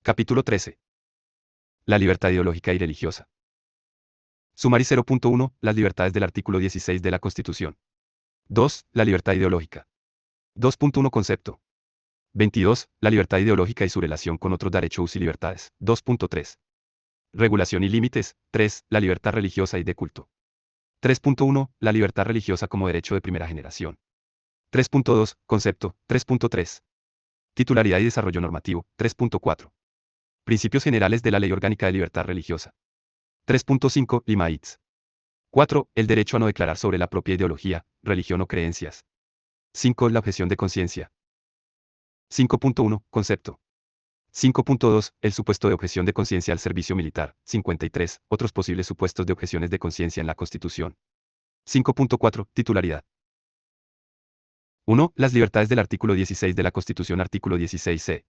Capítulo 13. La libertad ideológica y religiosa. Sumario 0.1. Las libertades del artículo 16 de la Constitución. 2. La libertad ideológica. 2.1 Concepto. 22. La libertad ideológica y su relación con otros derechos y libertades. 2.3. Regulación y límites. 3. La libertad religiosa y de culto. 3.1. La libertad religiosa como derecho de primera generación. 3.2. Concepto. 3.3. Titularidad y desarrollo normativo. 3.4. Principios generales de la Ley Orgánica de Libertad Religiosa. 3.5. Limaits. 4. El derecho a no declarar sobre la propia ideología, religión o creencias. 5. La objeción de conciencia. 5.1. Concepto. 5.2. El supuesto de objeción de conciencia al servicio militar. 53. Otros posibles supuestos de objeciones de conciencia en la Constitución. 5.4. Titularidad. 1. Las libertades del artículo 16 de la Constitución. Artículo 16c.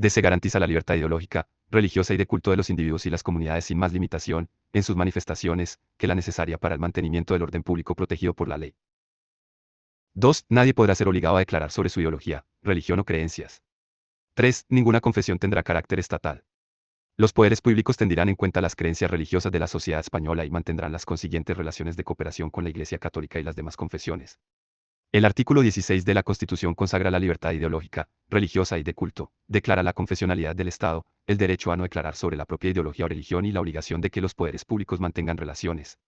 Se garantiza la libertad ideológica, religiosa y de culto de los individuos y las comunidades sin más limitación, en sus manifestaciones, que la necesaria para el mantenimiento del orden público protegido por la ley. 2. Nadie podrá ser obligado a declarar sobre su ideología, religión o creencias. 3. Ninguna confesión tendrá carácter estatal. Los poderes públicos tendrán en cuenta las creencias religiosas de la sociedad española y mantendrán las consiguientes relaciones de cooperación con la Iglesia Católica y las demás confesiones. El artículo 16 de la Constitución consagra la libertad ideológica, religiosa y de culto, declara la confesionalidad del Estado, el derecho a no declarar sobre la propia ideología o religión y la obligación de que los poderes públicos mantengan relaciones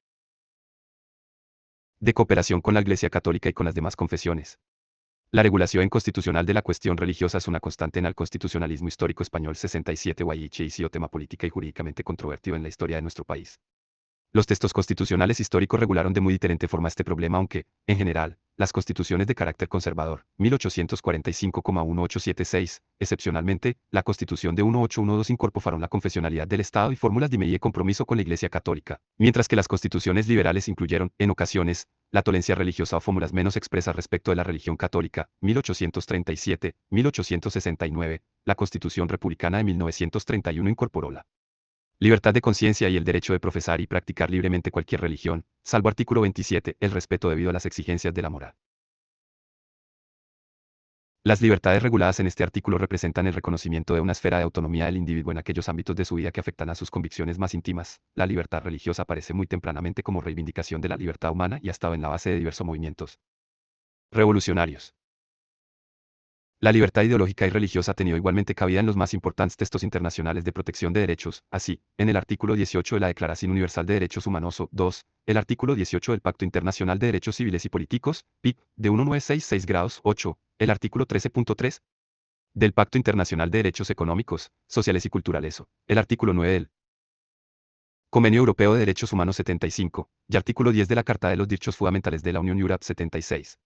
de cooperación con la Iglesia Católica y con las demás confesiones. La regulación constitucional de la cuestión religiosa es una constante en el constitucionalismo histórico español 67 y sido tema política y jurídicamente controvertido en la historia de nuestro país. Los textos constitucionales históricos regularon de muy diferente forma este problema aunque, en general, las constituciones de carácter conservador, 1845,1876, excepcionalmente, la Constitución de 1812 incorporaron la confesionalidad del Estado y fórmulas de medida y compromiso con la Iglesia Católica, mientras que las constituciones liberales incluyeron, en ocasiones, la tolerancia religiosa o fórmulas menos expresas respecto de la religión católica, 1837, 1869, la Constitución republicana de 1931 incorporó la libertad de conciencia y el derecho de profesar y practicar libremente cualquier religión, salvo artículo 27, el respeto debido a las exigencias de la moral. Las libertades reguladas en este artículo representan el reconocimiento de una esfera de autonomía del individuo en aquellos ámbitos de su vida que afectan a sus convicciones más íntimas. La libertad religiosa aparece muy tempranamente como reivindicación de la libertad humana y ha estado en la base de diversos movimientos revolucionarios. La libertad ideológica y religiosa ha tenido igualmente cabida en los más importantes textos internacionales de protección de derechos, así, en el artículo 18 de la Declaración Universal de Derechos Humanos, 2, el artículo 18 del Pacto Internacional de Derechos Civiles y Políticos, PIP, de 1966 grados, 8, el artículo 13.3 del Pacto Internacional de Derechos Económicos, Sociales y Culturales, el artículo 9 del Convenio Europeo de Derechos Humanos 75, y artículo 10 de la Carta de los Derechos Fundamentales de la Unión Europea 76.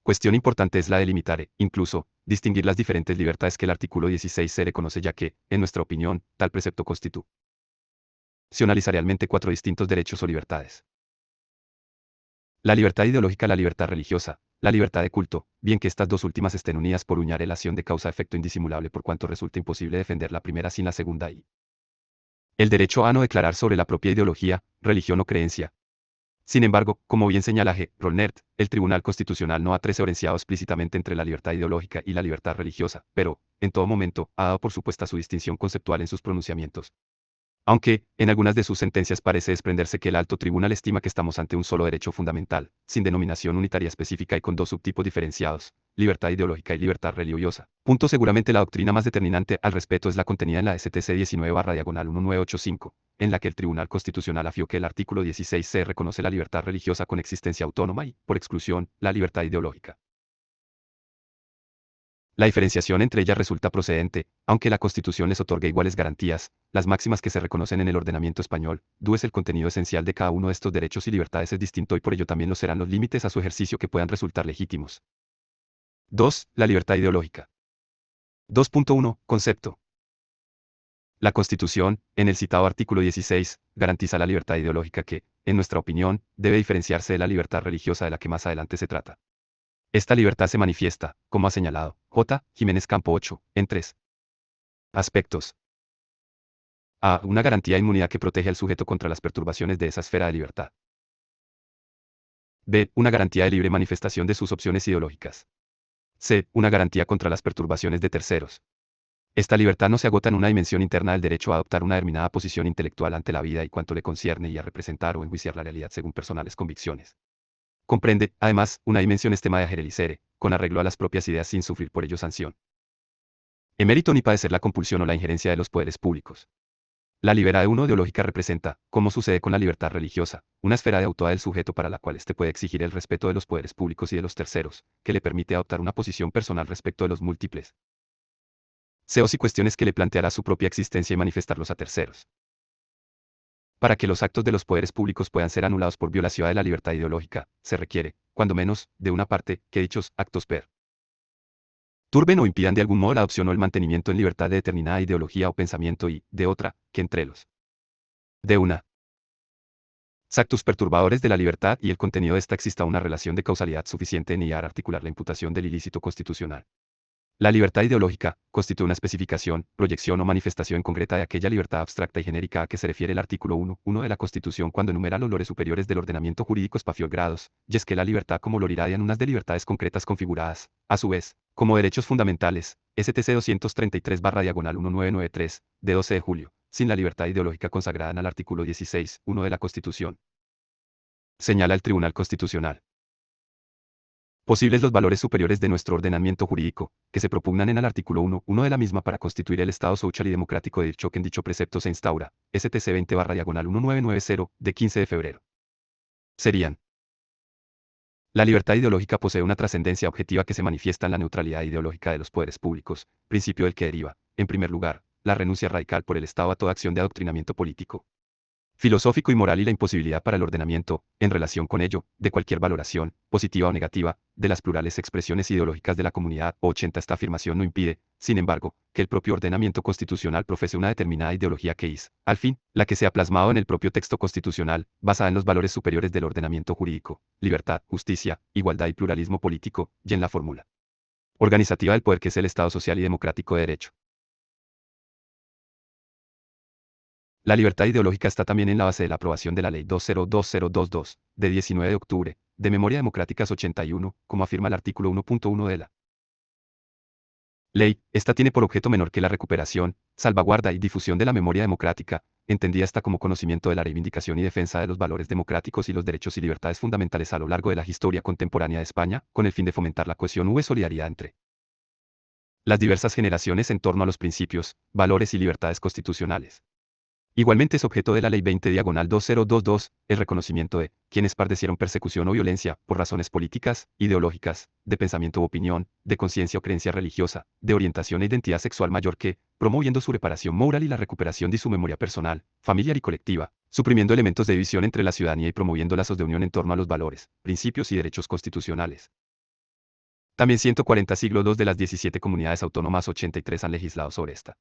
Cuestión importante es la de limitar, incluso, distinguir las diferentes libertades que el artículo 16 se reconoce ya que, en nuestra opinión, tal precepto constitucionaliza realmente cuatro distintos derechos o libertades. La libertad ideológica, la libertad religiosa, la libertad de culto, bien que estas dos últimas estén unidas por una relación de causa-efecto indisimulable por cuanto resulta imposible defender la primera sin la segunda y el derecho a no declarar sobre la propia ideología, religión o creencia. Sin embargo, como bien señala G. Rolnert, el Tribunal Constitucional no ha diferenciado explícitamente entre la libertad ideológica y la libertad religiosa, pero, en todo momento, ha dado por supuesta su distinción conceptual en sus pronunciamientos. Aunque, en algunas de sus sentencias parece desprenderse que el alto tribunal estima que estamos ante un solo derecho fundamental, sin denominación unitaria específica y con dos subtipos diferenciados, libertad ideológica y libertad religiosa. Punto. Seguramente la doctrina más determinante al respecto es la contenida en la STC 19/1985, en la que el Tribunal Constitucional afirmó que el artículo 16c reconoce la libertad religiosa con existencia autónoma y, por exclusión, la libertad ideológica. La diferenciación entre ellas resulta procedente, aunque la Constitución les otorga iguales garantías, las máximas que se reconocen en el ordenamiento español, es el contenido esencial de cada uno de estos derechos y libertades es distinto y por ello también lo serán los límites a su ejercicio que puedan resultar legítimos. 2. La libertad ideológica. 2.1. Concepto. La Constitución, en el citado artículo 16, garantiza la libertad ideológica que, en nuestra opinión, debe diferenciarse de la libertad religiosa de la que más adelante se trata. Esta libertad se manifiesta, como ha señalado J. Jiménez Campo 8, en tres aspectos. A. Una garantía de inmunidad que protege al sujeto contra las perturbaciones de esa esfera de libertad. B. Una garantía de libre manifestación de sus opciones ideológicas. C. Una garantía contra las perturbaciones de terceros. Esta libertad no se agota en una dimensión interna del derecho a adoptar una determinada posición intelectual ante la vida y cuanto le concierne y a representar o enjuiciar la realidad según personales convicciones. Comprende, además, una dimensión extrema de agerelicere, con arreglo a las propias ideas sin sufrir por ello sanción. Emérito ni padecer la compulsión o la injerencia de los poderes públicos. La libertad ideológica representa, como sucede con la libertad religiosa, una esfera de autoridad del sujeto para la cual éste puede exigir el respeto de los poderes públicos y de los terceros, que le permite adoptar una posición personal respecto de los múltiples deseos y cuestiones que le planteará su propia existencia y manifestarlos a terceros. Para que los actos de los poderes públicos puedan ser anulados por violación de la libertad ideológica, se requiere, cuando menos, de una parte, que dichos actos turben o impidan de algún modo la adopción o el mantenimiento en libertad de determinada ideología o pensamiento y, de otra, que entre los de una actos perturbadores de la libertad y el contenido de esta exista una relación de causalidad suficiente en ella a articular la imputación del ilícito constitucional. La libertad ideológica constituye una especificación, proyección o manifestación concreta de aquella libertad abstracta y genérica a que se refiere el artículo 1.1 de la Constitución cuando enumera los lores superiores del ordenamiento jurídico espaciogrados, y es que la libertad como lor irradian unas de libertades concretas configuradas, a su vez, como derechos fundamentales, STC 233/1993, de 12 de julio, sin la libertad ideológica consagrada en el artículo 16.1 de la Constitución. Señala el Tribunal Constitucional. Posibles los valores superiores de nuestro ordenamiento jurídico, que se propugnan en el artículo 1.1 de la misma para constituir el Estado social y democrático de dicho que en dicho precepto se instaura, STC 20/1990, de 15 de febrero. Serían. La libertad ideológica posee una trascendencia objetiva que se manifiesta en la neutralidad ideológica de los poderes públicos, principio del que deriva, en primer lugar, la renuncia radical por el Estado a toda acción de adoctrinamiento político, filosófico y moral y la imposibilidad para el ordenamiento, en relación con ello, de cualquier valoración, positiva o negativa, de las plurales expresiones ideológicas de la comunidad. 80. Esta afirmación no impide, sin embargo, que el propio ordenamiento constitucional profese una determinada ideología que es, al fin, la que se ha plasmado en el propio texto constitucional, basada en los valores superiores del ordenamiento jurídico, libertad, justicia, igualdad y pluralismo político, y en la fórmula organizativa del poder que es el Estado social y democrático de derecho. La libertad ideológica está también en la base de la aprobación de la Ley 202022, de 19 de octubre, de Memoria Democráticas 81, como afirma el artículo 1.1 de la ley. Esta tiene por objeto menor que la recuperación, salvaguarda y difusión de la memoria democrática, entendida hasta como conocimiento de la reivindicación y defensa de los valores democráticos y los derechos y libertades fundamentales a lo largo de la historia contemporánea de España, con el fin de fomentar la cohesión y solidaridad entre las diversas generaciones en torno a los principios, valores y libertades constitucionales. Igualmente es objeto de la Ley 20/2022, el reconocimiento de quienes padecieron persecución o violencia por razones políticas, ideológicas, de pensamiento u opinión, de conciencia o creencia religiosa, de orientación e identidad sexual mayor que, promoviendo su reparación moral y la recuperación de su memoria personal, familiar y colectiva, suprimiendo elementos de división entre la ciudadanía y promoviendo lazos de unión en torno a los valores, principios y derechos constitucionales. También 140 siglo II de las 17 comunidades autónomas 83 han legislado sobre esta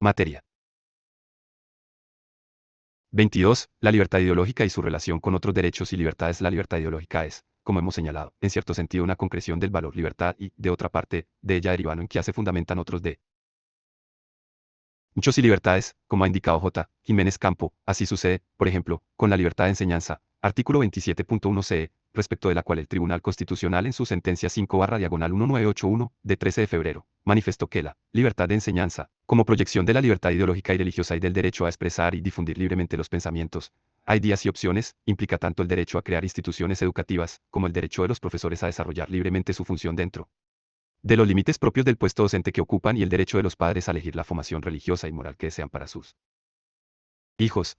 materia. 22. La libertad ideológica y su relación con otros derechos y libertades. La libertad ideológica es, como hemos señalado, en cierto sentido una concreción del valor libertad y, de otra parte, de ella derivando en que se fundamentan otros derechos y libertades, como ha indicado J. Jiménez Campo. Así sucede, por ejemplo, con la libertad de enseñanza, artículo 27.1 CE, respecto de la cual el Tribunal Constitucional en su sentencia 5/1981, de 13 de febrero, manifestó que la libertad de enseñanza, como proyección de la libertad ideológica y religiosa y del derecho a expresar y difundir libremente los pensamientos, ideas y opciones, implica tanto el derecho a crear instituciones educativas, como el derecho de los profesores a desarrollar libremente su función dentro de los límites propios del puesto docente que ocupan y el derecho de los padres a elegir la formación religiosa y moral que desean para sus hijos.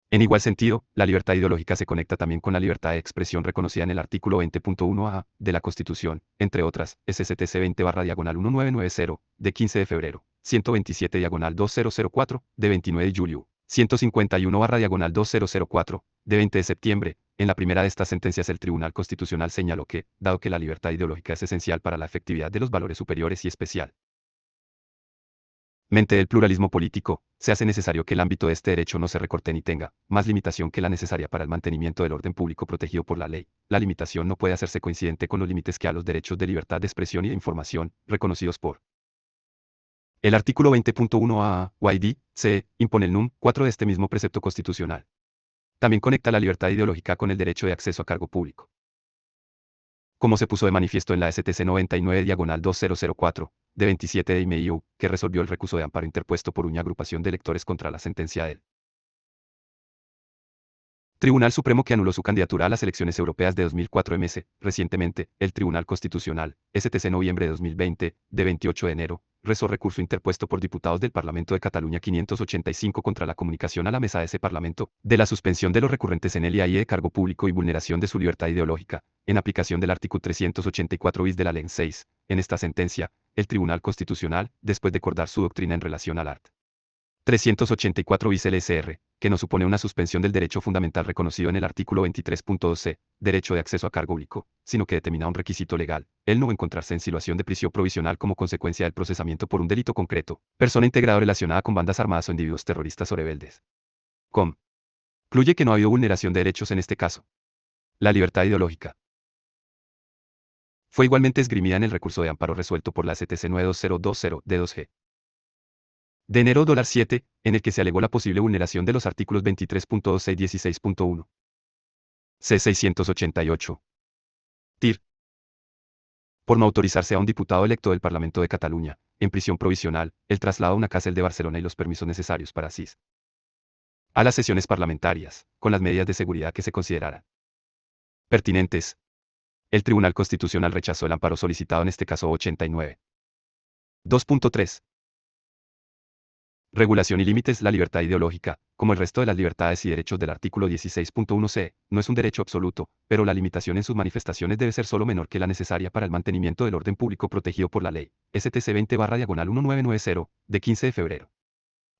En igual sentido, la libertad ideológica se conecta también con la libertad de expresión reconocida en el artículo 20.1a de la Constitución, entre otras, SCTC 20/1990, de 15 de febrero, 127/2004, de 29 de julio, 151/2004, de 20 de septiembre. En la primera de estas sentencias el Tribunal Constitucional señaló que, dado que la libertad ideológica es esencial para la efectividad de los valores superiores y especial del pluralismo político, se hace necesario que el ámbito de este derecho no se recorte ni tenga más limitación que la necesaria para el mantenimiento del orden público protegido por la ley. La limitación no puede hacerse coincidente con los límites que a los derechos de libertad de expresión y de información, reconocidos por el artículo 20.1a, YD, se impone el num. 4 de este mismo precepto constitucional. También conecta la libertad ideológica con el derecho de acceso a cargo público. Como se puso de manifiesto en la STC 99/2004, de 27 de mayo, que resolvió el recurso de amparo interpuesto por una agrupación de electores contra la sentencia del Tribunal Supremo que anuló su candidatura a las elecciones europeas de 2004 ms. Recientemente, el Tribunal Constitucional, STC noviembre de 2020, de 28 de enero, rezó recurso interpuesto por diputados del Parlamento de Cataluña 585 contra la comunicación a la mesa de ese Parlamento, de la suspensión de los recurrentes en el IAI de cargo público y vulneración de su libertad ideológica, en aplicación del artículo 384 bis de la Ley 6. En esta sentencia, el Tribunal Constitucional, después de acordar su doctrina en relación al art. 384 bis LSR, que no supone una suspensión del derecho fundamental reconocido en el artículo 23.2c, derecho de acceso a cargo público, sino que determina un requisito legal, el no encontrarse en situación de prisión provisional como consecuencia del procesamiento por un delito concreto, persona integrada o relacionada con bandas armadas o individuos terroristas o rebeldes. Concluye que no ha habido vulneración de derechos en este caso. La libertad ideológica fue igualmente esgrimida en el recurso de amparo resuelto por la STC 92020 de 2G. De enero $7, en el que se alegó la posible vulneración de los artículos 23.2 y 16.1. C688. TIR. Por no autorizarse a un diputado electo del Parlamento de Cataluña, en prisión provisional, el traslado a una cárcel de Barcelona y los permisos necesarios para asistir a las sesiones parlamentarias, con las medidas de seguridad que se consideraran pertinentes. El Tribunal Constitucional rechazó el amparo solicitado en este caso 89. 2.3. Regulación y límites. La libertad ideológica, como el resto de las libertades y derechos del artículo 16.1c, no es un derecho absoluto, pero la limitación en sus manifestaciones debe ser solo menor que la necesaria para el mantenimiento del orden público protegido por la ley, STC 20/1990, de 15 de febrero.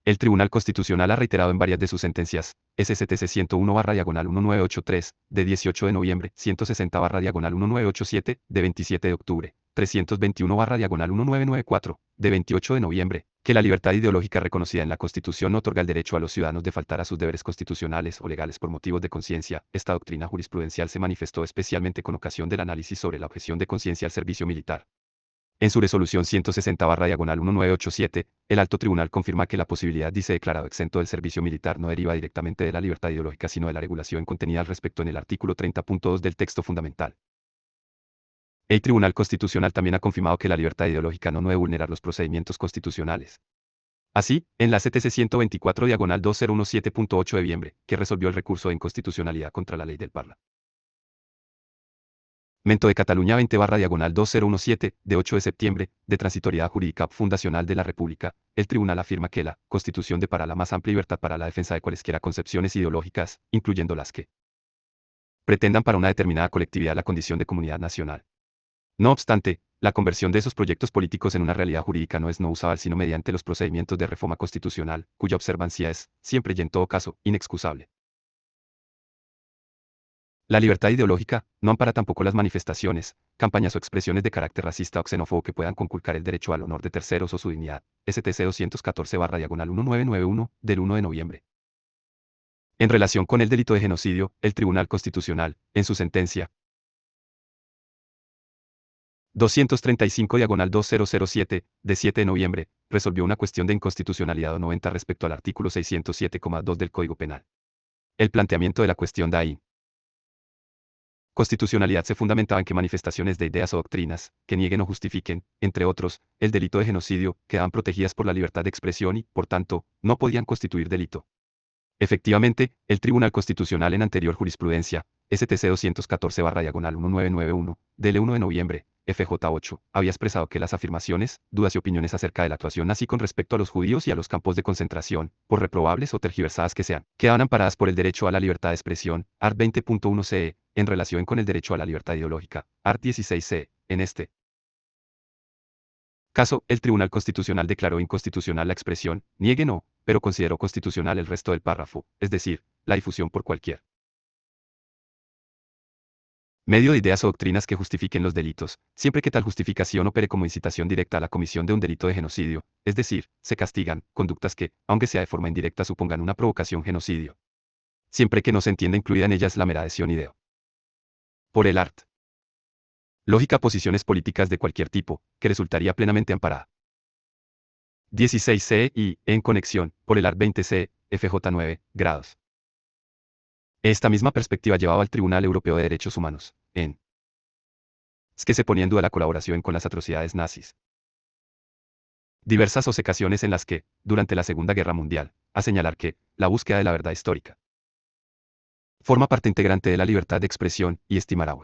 El Tribunal Constitucional ha reiterado en varias de sus sentencias, SCTC 101/1983, de 18 de noviembre, 160/1987, de 27 de octubre, 321/1994, de 28 de noviembre, que la libertad ideológica reconocida en la Constitución no otorga el derecho a los ciudadanos de faltar a sus deberes constitucionales o legales por motivos de conciencia. Esta doctrina jurisprudencial se manifestó especialmente con ocasión del análisis sobre la objeción de conciencia al servicio militar. En su resolución 160/1987, el Alto Tribunal confirma que la posibilidad dice declarado exento del servicio militar no deriva directamente de la libertad ideológica sino de la regulación contenida al respecto en el artículo 30.2 del texto fundamental. El Tribunal Constitucional también ha confirmado que la libertad ideológica no debe vulnerar los procedimientos constitucionales. Así, en la CTC 124/2017.8 de noviembre, que resolvió el recurso de inconstitucionalidad contra la ley del Parlamento de Cataluña 20/2017, de 8 de septiembre, de transitoriedad jurídica fundacional de la República, el tribunal afirma que la Constitución depara la más amplia libertad para la defensa de cualesquiera concepciones ideológicas, incluyendo las que pretendan para una determinada colectividad la condición de comunidad nacional. No obstante, la conversión de esos proyectos políticos en una realidad jurídica no es no usable sino mediante los procedimientos de reforma constitucional, cuya observancia es, siempre y en todo caso, inexcusable. La libertad ideológica no ampara tampoco las manifestaciones, campañas o expresiones de carácter racista o xenófobo que puedan conculcar el derecho al honor de terceros o su dignidad. STC 214/1991, del 1 de noviembre. En relación con el delito de genocidio, el Tribunal Constitucional, en su sentencia 235/2007, de 7 de noviembre, resolvió una cuestión de inconstitucionalidad o 90 respecto al artículo 607,2 del Código Penal. El planteamiento de la cuestión de constitucionalidad se fundamentaba en que manifestaciones de ideas o doctrinas, que nieguen o justifiquen, entre otros, el delito de genocidio, quedaban protegidas por la libertad de expresión y, por tanto, no podían constituir delito. Efectivamente, el Tribunal Constitucional en anterior jurisprudencia, STC 214/1991, del 1 de noviembre, FJ8, había expresado que las afirmaciones, dudas y opiniones acerca de la actuación nazi con respecto a los judíos y a los campos de concentración, por reprobables o tergiversadas que sean, quedaban amparadas por el derecho a la libertad de expresión, art. 20.1 CE, en relación con el derecho a la libertad ideológica, art. 16 CE. En este caso, el Tribunal Constitucional declaró inconstitucional la expresión, niegue no, pero consideró constitucional el resto del párrafo, es decir, la difusión por cualquier medio de ideas o doctrinas que justifiquen los delitos, siempre que tal justificación opere como incitación directa a la comisión de un delito de genocidio, es decir, se castigan conductas que, aunque sea de forma indirecta, supongan una provocación genocidio. Siempre que no se entienda incluida en ellas la mera adhesión ideo. Por el art. Lógica posiciones políticas de cualquier tipo, que resultaría plenamente amparada. 16C y, en conexión, por el art. 20C, FJ9, grados. Esta misma perspectiva llevaba al Tribunal Europeo de Derechos Humanos, en que se ponía en duda la colaboración con las atrocidades nazis. Diversas ocasiones en las que, durante la Segunda Guerra Mundial, a señalar que, la búsqueda de la verdad histórica forma parte integrante de la libertad de expresión y estimar a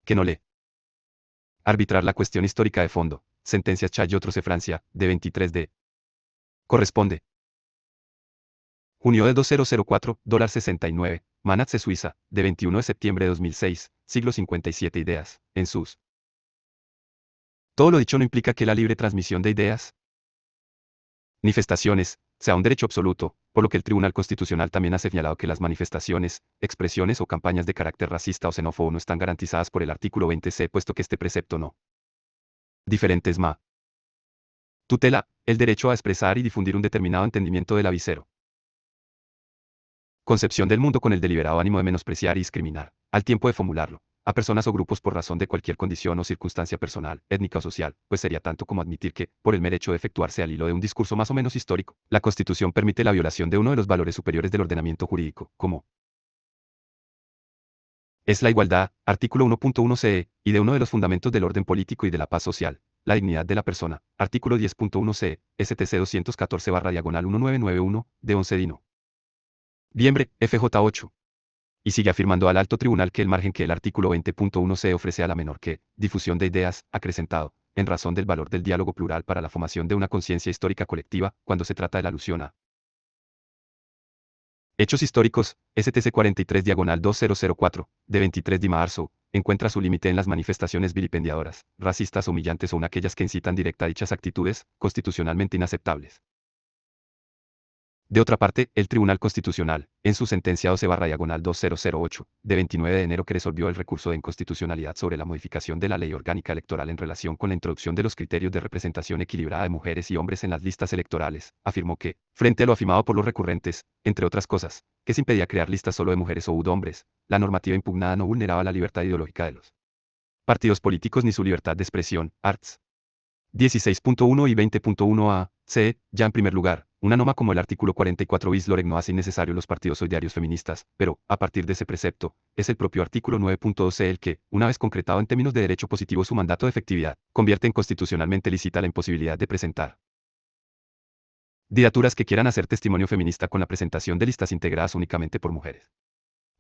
que no lee. Arbitrar la cuestión histórica de fondo. Sentencias Chay y otros de Francia, de 23 de. Corresponde. Junio de 2004, $69. Manatse Suiza, de 21 de septiembre de 2006, siglo 57 ideas, en sus. Todo lo dicho no implica que la libre transmisión de ideas, manifestaciones, sea un derecho absoluto, por lo que el Tribunal Constitucional también ha señalado que las manifestaciones, expresiones o campañas de carácter racista o xenófobo no están garantizadas por el artículo 20c, puesto que este precepto no. Diferentes ma. Tutela, el derecho a expresar y difundir un determinado entendimiento del avisero. Concepción del mundo con el deliberado ánimo de menospreciar y discriminar, al tiempo de formularlo, a personas o grupos por razón de cualquier condición o circunstancia personal, étnica o social, pues sería tanto como admitir que, por el mero hecho de efectuarse al hilo de un discurso más o menos histórico, la Constitución permite la violación de uno de los valores superiores del ordenamiento jurídico, como es la igualdad, artículo 1.1 CE, y de uno de los fundamentos del orden político y de la paz social, la dignidad de la persona, artículo 10.1 CE, STC 214/1991, de 11 Dino. Noviembre, FJ 8. Y sigue afirmando al alto tribunal que el margen que el artículo 20.1 se ofrece a la menor que, difusión de ideas, acrecentado, en razón del valor del diálogo plural para la formación de una conciencia histórica colectiva, cuando se trata de la alusión a hechos históricos, STC 43/2004, de 23 de marzo, encuentra su límite en las manifestaciones vilipendiadoras, racistas o humillantes o en aquellas que incitan directa a dichas actitudes, constitucionalmente inaceptables. De otra parte, el Tribunal Constitucional, en su sentencia 12/2008, de 29 de enero que resolvió el recurso de inconstitucionalidad sobre la modificación de la Ley Orgánica Electoral en relación con la introducción de los criterios de representación equilibrada de mujeres y hombres en las listas electorales, afirmó que, frente a lo afirmado por los recurrentes, entre otras cosas, que se impedía crear listas solo de mujeres o de hombres, la normativa impugnada no vulneraba la libertad ideológica de los partidos políticos ni su libertad de expresión, arts. 16.1 y 20.1a, c. Ya en primer lugar, una norma como el artículo 44 bis loreg no hace innecesario los partidos solidarios feministas, pero, a partir de ese precepto, es el propio artículo 9.2 c el que, una vez concretado en términos de derecho positivo su mandato de efectividad, convierte en constitucionalmente lícita la imposibilidad de presentar candidaturas que quieran hacer testimonio feminista con la presentación de listas integradas únicamente por mujeres.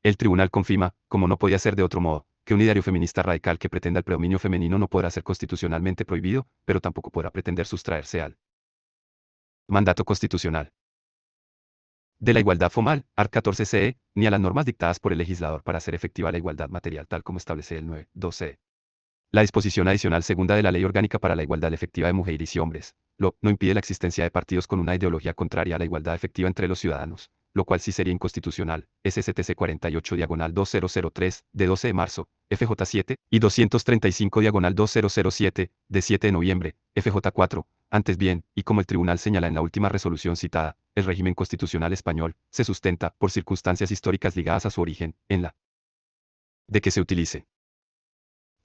El tribunal confirma, como no podía ser de otro modo, que un ideario feminista radical que pretenda el predominio femenino no podrá ser constitucionalmente prohibido, pero tampoco podrá pretender sustraerse al mandato constitucional de la igualdad formal, art. 14 CE, ni a las normas dictadas por el legislador para hacer efectiva la igualdad material tal como establece el 9.2 CE. La disposición adicional segunda de la Ley Orgánica para la Igualdad Efectiva de Mujeres y Hombres, no impide la existencia de partidos con una ideología contraria a la igualdad efectiva entre los ciudadanos, lo cual sí sería inconstitucional, SSTC 48/2003, de 12 de marzo, FJ 7, y 235/2007, de 7 de noviembre, FJ 4, antes bien, y como el tribunal señala en la última resolución citada, el régimen constitucional español se sustenta, por circunstancias históricas ligadas a su origen, en la de que se utilice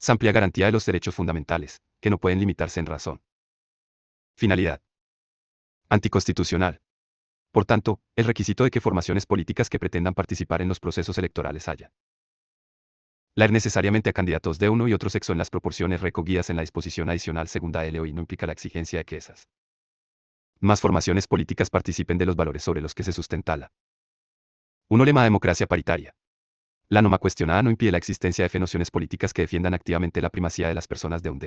amplia garantía de los derechos fundamentales, que no pueden limitarse en razón. Finalidad. Anticonstitucional. Por tanto, el requisito de que formaciones políticas que pretendan participar en los procesos electorales haya la necesariamente a candidatos de uno y otro sexo en las proporciones recogidas en la disposición adicional segunda LOI no implica la exigencia de que esas más formaciones políticas participen de los valores sobre los que se sustenta la 1. Lema democracia paritaria. La norma cuestionada no impide la existencia de formaciones políticas que defiendan activamente la primacía de las personas de un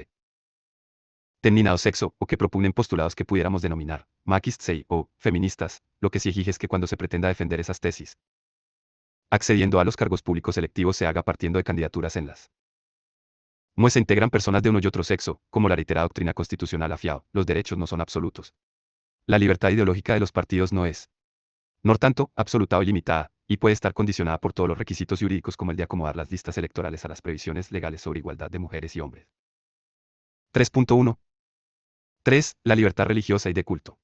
determinado sexo, o que propugnen postulados que pudiéramos denominar maquistes o feministas, lo que sí exige es que cuando se pretenda defender esas tesis, accediendo a los cargos públicos electivos se haga partiendo de candidaturas en las se integran personas de uno y otro sexo, como la reiterada doctrina constitucional afiado, los derechos no son absolutos. La libertad ideológica de los partidos no es, no tanto, absoluta o ilimitada, y puede estar condicionada por todos los requisitos jurídicos como el de acomodar las listas electorales a las previsiones legales sobre igualdad de mujeres y hombres. 3.1. 3. La libertad religiosa y de culto.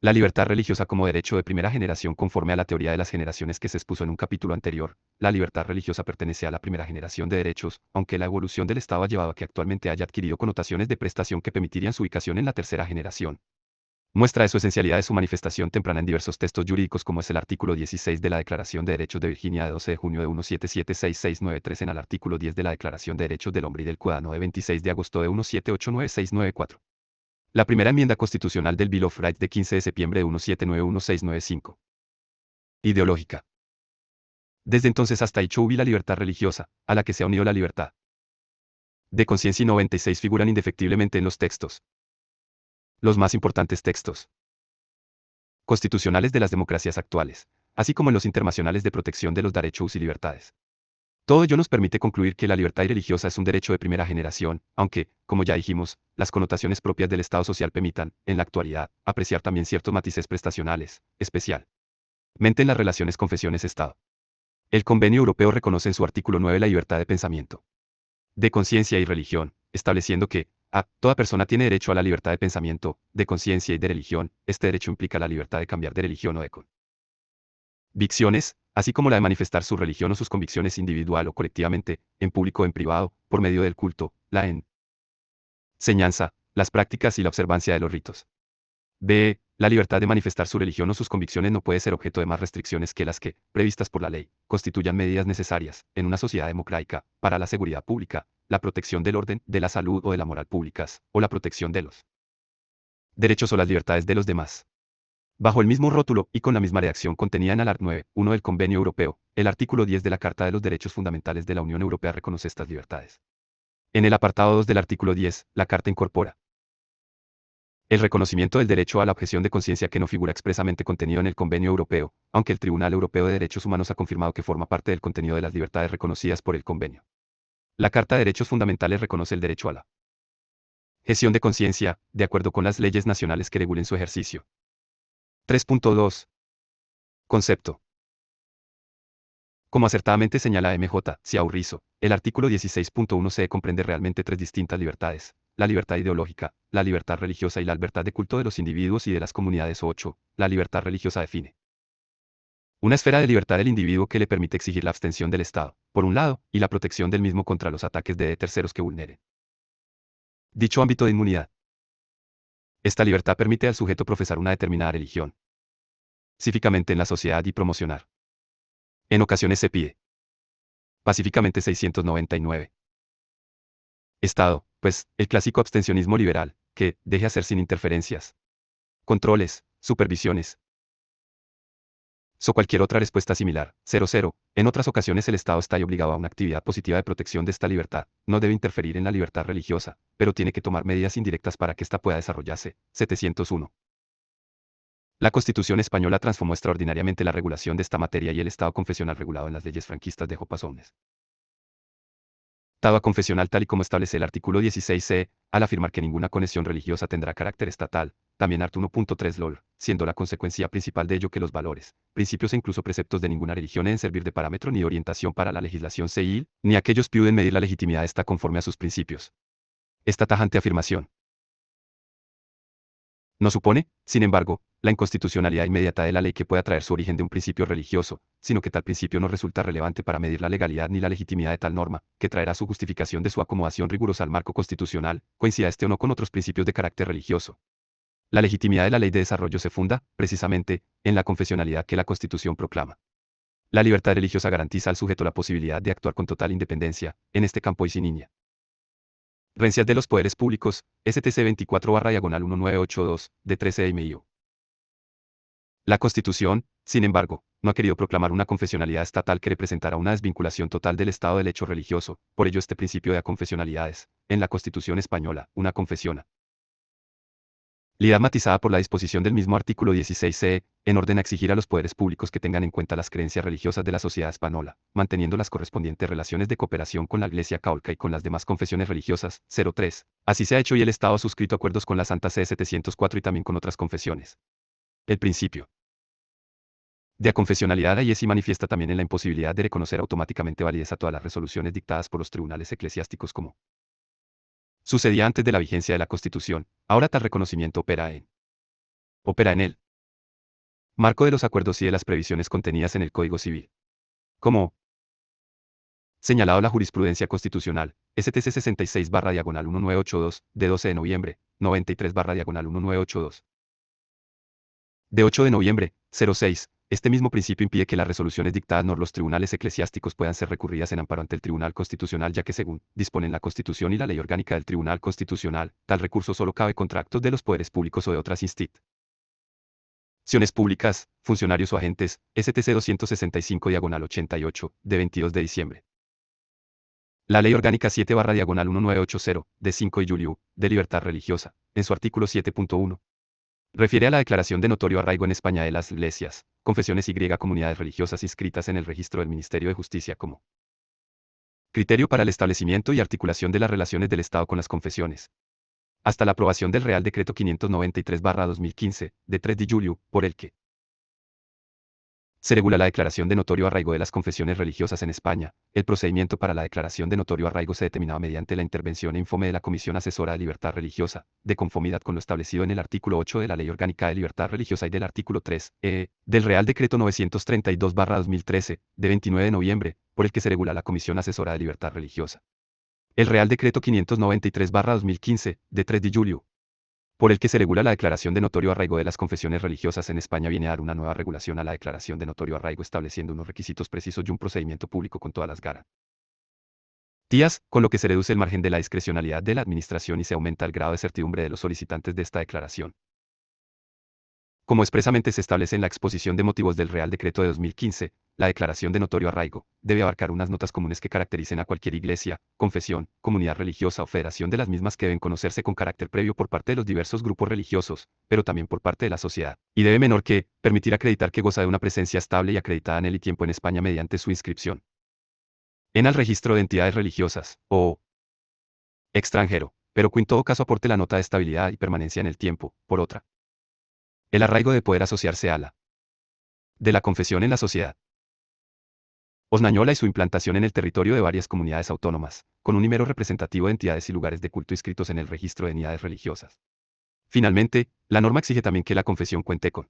La libertad religiosa como derecho de primera generación conforme a la teoría de las generaciones que se expuso en un capítulo anterior, la libertad religiosa pertenece a la primera generación de derechos, aunque la evolución del Estado ha llevado a que actualmente haya adquirido connotaciones de prestación que permitirían su ubicación en la tercera generación. Muestra de su esencialidad de su manifestación temprana en diversos textos jurídicos como es el artículo 16 de la Declaración de Derechos de Virginia de 12 de junio de 177663 en el artículo 10 de la Declaración de Derechos del Hombre y del Ciudadano de 26 de agosto de 178964. La primera enmienda constitucional del Bill of Rights de 15 de septiembre de 1791-1695. Ideológica. Desde entonces hasta ahí hubo la libertad religiosa, a la que se ha unido la libertad de conciencia y 96 figuran indefectiblemente en los textos. Los más importantes textos constitucionales de las democracias actuales, así como en los internacionales de protección de los derechos y libertades. Todo ello nos permite concluir que la libertad religiosa es un derecho de primera generación, aunque, como ya dijimos, las connotaciones propias del Estado social permitan, en la actualidad, apreciar también ciertos matices prestacionales, especialmente en las relaciones confesiones-Estado. El Convenio Europeo reconoce en su artículo 9 la libertad de pensamiento, de conciencia y religión, estableciendo que, toda persona tiene derecho a la libertad de pensamiento, de conciencia y de religión. Este derecho implica la libertad de cambiar de religión o de convicciones, así como la de manifestar su religión o sus convicciones individual o colectivamente, en público o en privado, por medio del culto, la enseñanza, las prácticas y la observancia de los ritos. B. La libertad de manifestar su religión o sus convicciones no puede ser objeto de más restricciones que las que, previstas por la ley, constituyan medidas necesarias, en una sociedad democrática, para la seguridad pública, la protección del orden, de la salud o de la moral públicas, o la protección de los derechos o las libertades de los demás. Bajo el mismo rótulo y con la misma redacción contenida en el art. 9.1 del Convenio Europeo, el artículo 10 de la Carta de los Derechos Fundamentales de la Unión Europea reconoce estas libertades. En el apartado 2 del artículo 10, la Carta incorpora el reconocimiento del derecho a la objeción de conciencia que no figura expresamente contenido en el Convenio Europeo, aunque el Tribunal Europeo de Derechos Humanos ha confirmado que forma parte del contenido de las libertades reconocidas por el convenio. La Carta de Derechos Fundamentales reconoce el derecho a la objeción de conciencia, de acuerdo con las leyes nacionales que regulen su ejercicio. 3.2. Concepto. Como acertadamente señala M.J. Ciaurrizo, el artículo 16.1c comprende realmente tres distintas libertades: la libertad ideológica, la libertad religiosa y la libertad de culto de los individuos y de las comunidades. 8. La libertad religiosa define una esfera de libertad del individuo que le permite exigir la abstención del Estado, por un lado, y la protección del mismo contra los ataques de terceros que vulneren dicho ámbito de inmunidad. Esta libertad permite al sujeto profesar una determinada religión pacíficamente en la sociedad y promocionar. En ocasiones se pide pacíficamente 699. Estado, pues, el clásico abstencionismo liberal, que deje hacer sin interferencias, controles, supervisiones, o cualquier otra respuesta similar. 00. En otras ocasiones el Estado está obligado a una actividad positiva de protección de esta libertad, no debe interferir en la libertad religiosa, pero tiene que tomar medidas indirectas para que ésta pueda desarrollarse. 701. La Constitución española transformó extraordinariamente la regulación de esta materia y el Estado confesional regulado en las leyes franquistas dejó pasones. Estado confesional tal y como establece el artículo 16c, al afirmar que ninguna conexión religiosa tendrá carácter estatal, también art. 1.3 LOL, siendo la consecuencia principal de ello que los valores, principios e incluso preceptos de ninguna religión deben servir de parámetro ni de orientación para la legislación civil, ni aquellos que pueden medir la legitimidad de esta conforme a sus principios. Esta tajante afirmación no supone, sin embargo, la inconstitucionalidad inmediata de la ley que pueda traer su origen de un principio religioso, sino que tal principio no resulta relevante para medir la legalidad ni la legitimidad de tal norma, que traerá su justificación de su acomodación rigurosa al marco constitucional, coincida este o no con otros principios de carácter religioso. La legitimidad de la ley de desarrollo se funda, precisamente, en la confesionalidad que la Constitución proclama. La libertad religiosa garantiza al sujeto la posibilidad de actuar con total independencia, en este campo y sin niña. Rencias de los poderes públicos, STC 24/1982, de 13 de mayo. La Constitución, sin embargo, no ha querido proclamar una confesionalidad estatal que representara una desvinculación total del Estado del hecho religioso, por ello este principio de aconfesionalidades, en la Constitución española, una confesión matizada por la disposición del mismo artículo 16c, en orden a exigir a los poderes públicos que tengan en cuenta las creencias religiosas de la sociedad española, manteniendo las correspondientes relaciones de cooperación con la Iglesia Católica y con las demás confesiones religiosas. 03. Así se ha hecho y el Estado ha suscrito acuerdos con la Santa Sede 704 y también con otras confesiones. El principio de aconfesionalidad ahí sí manifiesta también en la imposibilidad de reconocer automáticamente validez a todas las resoluciones dictadas por los tribunales eclesiásticos como sucedía antes de la vigencia de la Constitución. Ahora tal reconocimiento opera en el marco de los acuerdos y de las previsiones contenidas en el Código Civil. Como señalado la jurisprudencia constitucional, STC 66/1982, de 12 de noviembre, 93/1982. De 8 de noviembre, 06, Este mismo principio impide que las resoluciones dictadas por los tribunales eclesiásticos puedan ser recurridas en amparo ante el Tribunal Constitucional, ya que según disponen la Constitución y la Ley Orgánica del Tribunal Constitucional, tal recurso solo cabe contra actos de los poderes públicos o de otras instituciones públicas, funcionarios o agentes, STC 265/88, de 22 de diciembre. La Ley Orgánica 7/1980, de 5 de julio, de libertad religiosa, en su artículo 7.1. Refiere a la declaración de notorio arraigo en España de las iglesias, confesiones y comunidades religiosas inscritas en el registro del Ministerio de Justicia como criterio para el establecimiento y articulación de las relaciones del Estado con las confesiones. Hasta la aprobación del Real Decreto 593/2015, de 3 de julio, por el que se regula la declaración de notorio arraigo de las confesiones religiosas en España. El procedimiento para la declaración de notorio arraigo se determinaba mediante la intervención e informe de la Comisión Asesora de Libertad Religiosa, de conformidad con lo establecido en el artículo 8 de la Ley Orgánica de Libertad Religiosa y del artículo 3, del Real Decreto 932/2013, de 29 de noviembre, por el que se regula la Comisión Asesora de Libertad Religiosa. El Real Decreto 593/2015, de 3 de julio, por el que se regula la declaración de notorio arraigo de las confesiones religiosas en España, viene a dar una nueva regulación a la declaración de notorio arraigo, estableciendo unos requisitos precisos y un procedimiento público con todas las garantías, con lo que se reduce el margen de la discrecionalidad de la administración y se aumenta el grado de certidumbre de los solicitantes de esta declaración. Como expresamente se establece en la exposición de motivos del Real Decreto de 2015, la declaración de notorio arraigo debe abarcar unas notas comunes que caractericen a cualquier iglesia, confesión, comunidad religiosa o federación de las mismas, que deben conocerse con carácter previo por parte de los diversos grupos religiosos, pero también por parte de la sociedad, y debe menor que permitir acreditar que goza de una presencia estable y acreditada en el tiempo en España mediante su inscripción en el registro de entidades religiosas, o extranjero, pero que en todo caso aporte la nota de estabilidad y permanencia en el tiempo. Por otra, el arraigo de poder asociarse a la de la confesión en la sociedad osnañola y su implantación en el territorio de varias comunidades autónomas, con un número representativo de entidades y lugares de culto inscritos en el registro de entidades religiosas. Finalmente, la norma exige también que la confesión cuente con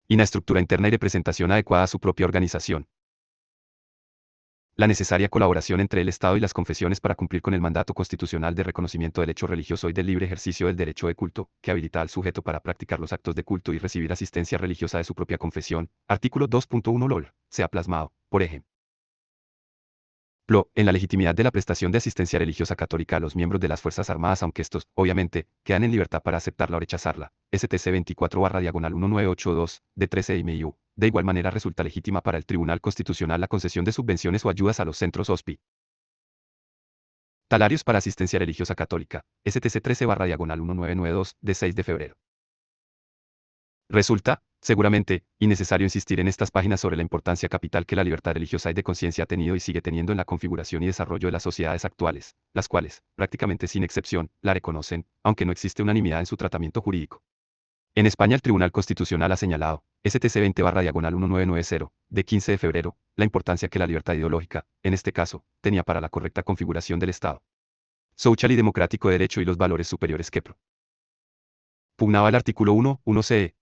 una estructura interna y representación adecuada a su propia organización, la necesaria colaboración entre el Estado y las confesiones para cumplir con el mandato constitucional de reconocimiento del hecho religioso y del libre ejercicio del derecho de culto, que habilita al sujeto para practicar los actos de culto y recibir asistencia religiosa de su propia confesión. Artículo 2.1 LOL. Se ha plasmado, por ejemplo, en la legitimidad de la prestación de asistencia religiosa católica a los miembros de las Fuerzas Armadas, aunque estos, obviamente, quedan en libertad para aceptarla o rechazarla. STC 24/1982, de 13 de mayo. De igual manera resulta legítima para el Tribunal Constitucional la concesión de subvenciones o ayudas a los centros hospitalarios para asistencia religiosa católica. STC 13/1992, de 6 de febrero. Resulta, seguramente, innecesario insistir en estas páginas sobre la importancia capital que la libertad religiosa y de conciencia ha tenido y sigue teniendo en la configuración y desarrollo de las sociedades actuales, las cuales, prácticamente sin excepción, la reconocen, aunque no existe unanimidad en su tratamiento jurídico. En España el Tribunal Constitucional ha señalado, STC 20/1990, de 15 de febrero, la importancia que la libertad ideológica, en este caso, tenía para la correcta configuración del Estado social y democrático de derecho y los valores superiores que pugnaba el artículo 1.1c.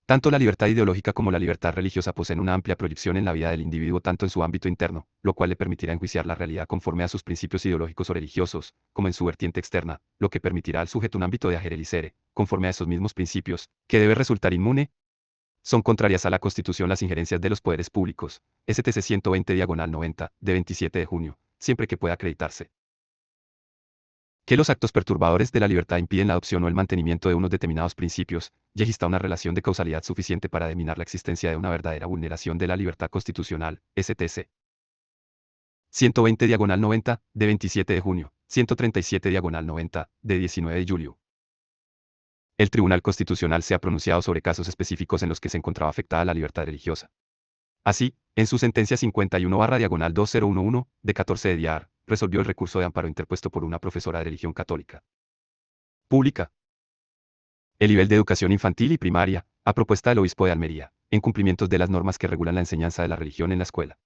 Tanto la libertad ideológica como la libertad religiosa poseen una amplia proyección en la vida del individuo, tanto en su ámbito interno, lo cual le permitirá enjuiciar la realidad conforme a sus principios ideológicos o religiosos, como en su vertiente externa, lo que permitirá al sujeto un ámbito de agere y lisere, conforme a esos mismos principios, que debe resultar inmune. Son contrarias a la Constitución las injerencias de los poderes públicos. STC 120/90, de 27 de junio, siempre que pueda acreditarse que los actos perturbadores de la libertad impiden la adopción o el mantenimiento de unos determinados principios, y exista una relación de causalidad suficiente para determinar la existencia de una verdadera vulneración de la libertad constitucional. STC 120/90, de 27 de junio, 137/90, de 19 de julio. El Tribunal Constitucional se ha pronunciado sobre casos específicos en los que se encontraba afectada la libertad religiosa. Así, en su sentencia 51/2011, de 14 de diar, resolvió el recurso de amparo interpuesto por una profesora de religión católica pública. El nivel de educación infantil y primaria, a propuesta del obispo de Almería, en cumplimiento de las normas que regulan la enseñanza de la religión en la escuela.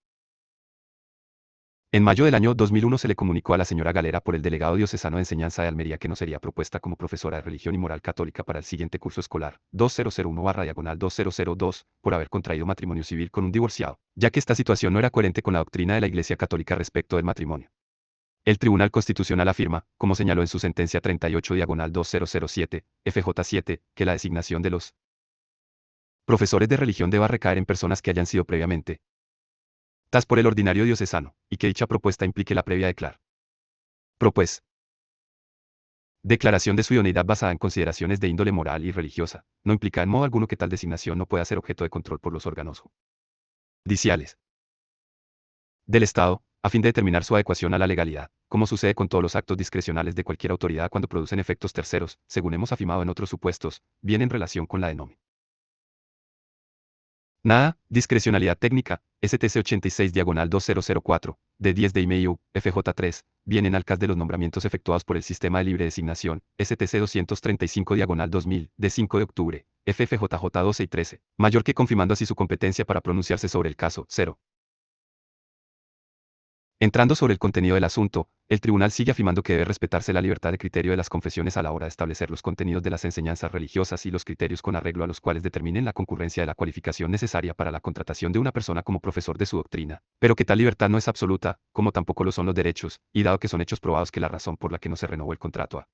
En mayo del año 2001 se le comunicó a la señora Galera por el delegado diocesano de enseñanza de Almería que no sería propuesta como profesora de religión y moral católica para el siguiente curso escolar, 2001/2002, por haber contraído matrimonio civil con un divorciado, ya que esta situación no era coherente con la doctrina de la Iglesia Católica respecto del matrimonio. El Tribunal Constitucional afirma, como señaló en su sentencia 38/2007, FJ7, que la designación de los Profesores de religión deba recaer en personas que hayan sido previamente tas por el ordinario diocesano, y que dicha propuesta implique la previa propuesta. Declaración de su idoneidad basada en consideraciones de índole moral y religiosa, no implica en modo alguno que tal designación no pueda ser objeto de control por los órganos judiciales del Estado, a fin de determinar su adecuación a la legalidad, como sucede con todos los actos discrecionales de cualquier autoridad cuando producen efectos terceros, según hemos afirmado en otros supuestos, bien en relación con la denominación. Nada, discrecionalidad técnica, STC 86-2004, de 10 de IMEIU, FJ3, vienen al caso de los nombramientos efectuados por el Sistema de Libre Designación, STC 235-2000, de 5 de octubre, FFJJ 12 y 13, mayor que confirmando así su competencia para pronunciarse sobre el caso, 0. Entrando sobre el contenido del asunto, el tribunal sigue afirmando que debe respetarse la libertad de criterio de las confesiones a la hora de establecer los contenidos de las enseñanzas religiosas y los criterios con arreglo a los cuales determinen la concurrencia de la cualificación necesaria para la contratación de una persona como profesor de su doctrina, pero que tal libertad no es absoluta, como tampoco lo son los derechos, y dado que son hechos probados que la razón por la que no se renovó el contrato a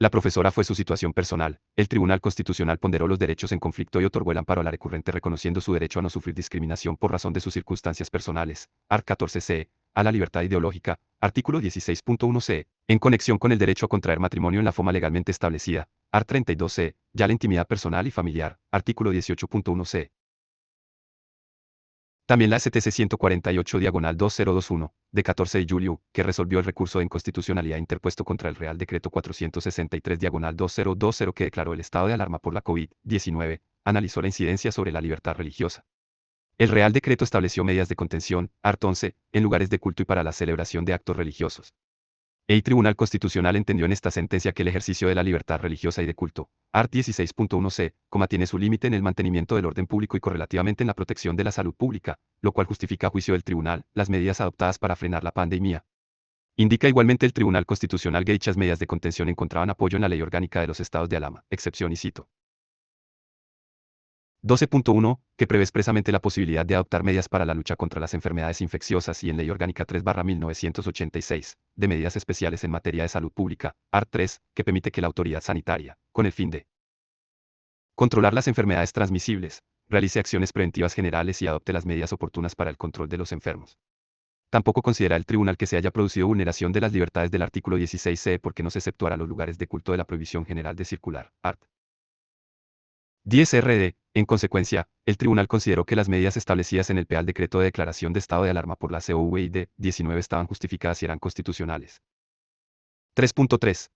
la profesora fue su situación personal, el Tribunal Constitucional ponderó los derechos en conflicto y otorgó el amparo a la recurrente reconociendo su derecho a no sufrir discriminación por razón de sus circunstancias personales, art. 14c, a la libertad ideológica, artículo 16.1c, en conexión con el derecho a contraer matrimonio en la forma legalmente establecida, art. 32c, ya la intimidad personal y familiar, artículo 18.1c. También la STC 148-2021, de 14 de julio, que resolvió el recurso de inconstitucionalidad interpuesto contra el Real Decreto 463-2020 que declaró el estado de alarma por la COVID-19, analizó la incidencia sobre la libertad religiosa. El Real Decreto estableció medidas de contención, art. 11, en lugares de culto y para la celebración de actos religiosos. El Tribunal Constitucional entendió en esta sentencia que el ejercicio de la libertad religiosa y de culto, art. 16.1c, tiene su límite en el mantenimiento del orden público y correlativamente en la protección de la salud pública, lo cual justifica a juicio del tribunal las medidas adoptadas para frenar la pandemia. Indica igualmente el Tribunal Constitucional que dichas medidas de contención encontraban apoyo en la Ley Orgánica de los Estados de Alama, excepción y cito. 12.1, que prevé expresamente la posibilidad de adoptar medidas para la lucha contra las enfermedades infecciosas y en Ley Orgánica 3/1986, de medidas especiales en materia de salud pública, art. 3, que permite que la autoridad sanitaria, con el fin de controlar las enfermedades transmisibles, realice acciones preventivas generales y adopte las medidas oportunas para el control de los enfermos. Tampoco considera el tribunal que se haya producido vulneración de las libertades del artículo 16c porque no se exceptuará los lugares de culto de la prohibición general de circular, art. 10 RD, en consecuencia, el tribunal consideró que las medidas establecidas en el Real Decreto de Declaración de Estado de Alarma por la COVID-19 estaban justificadas y eran constitucionales. 3.3.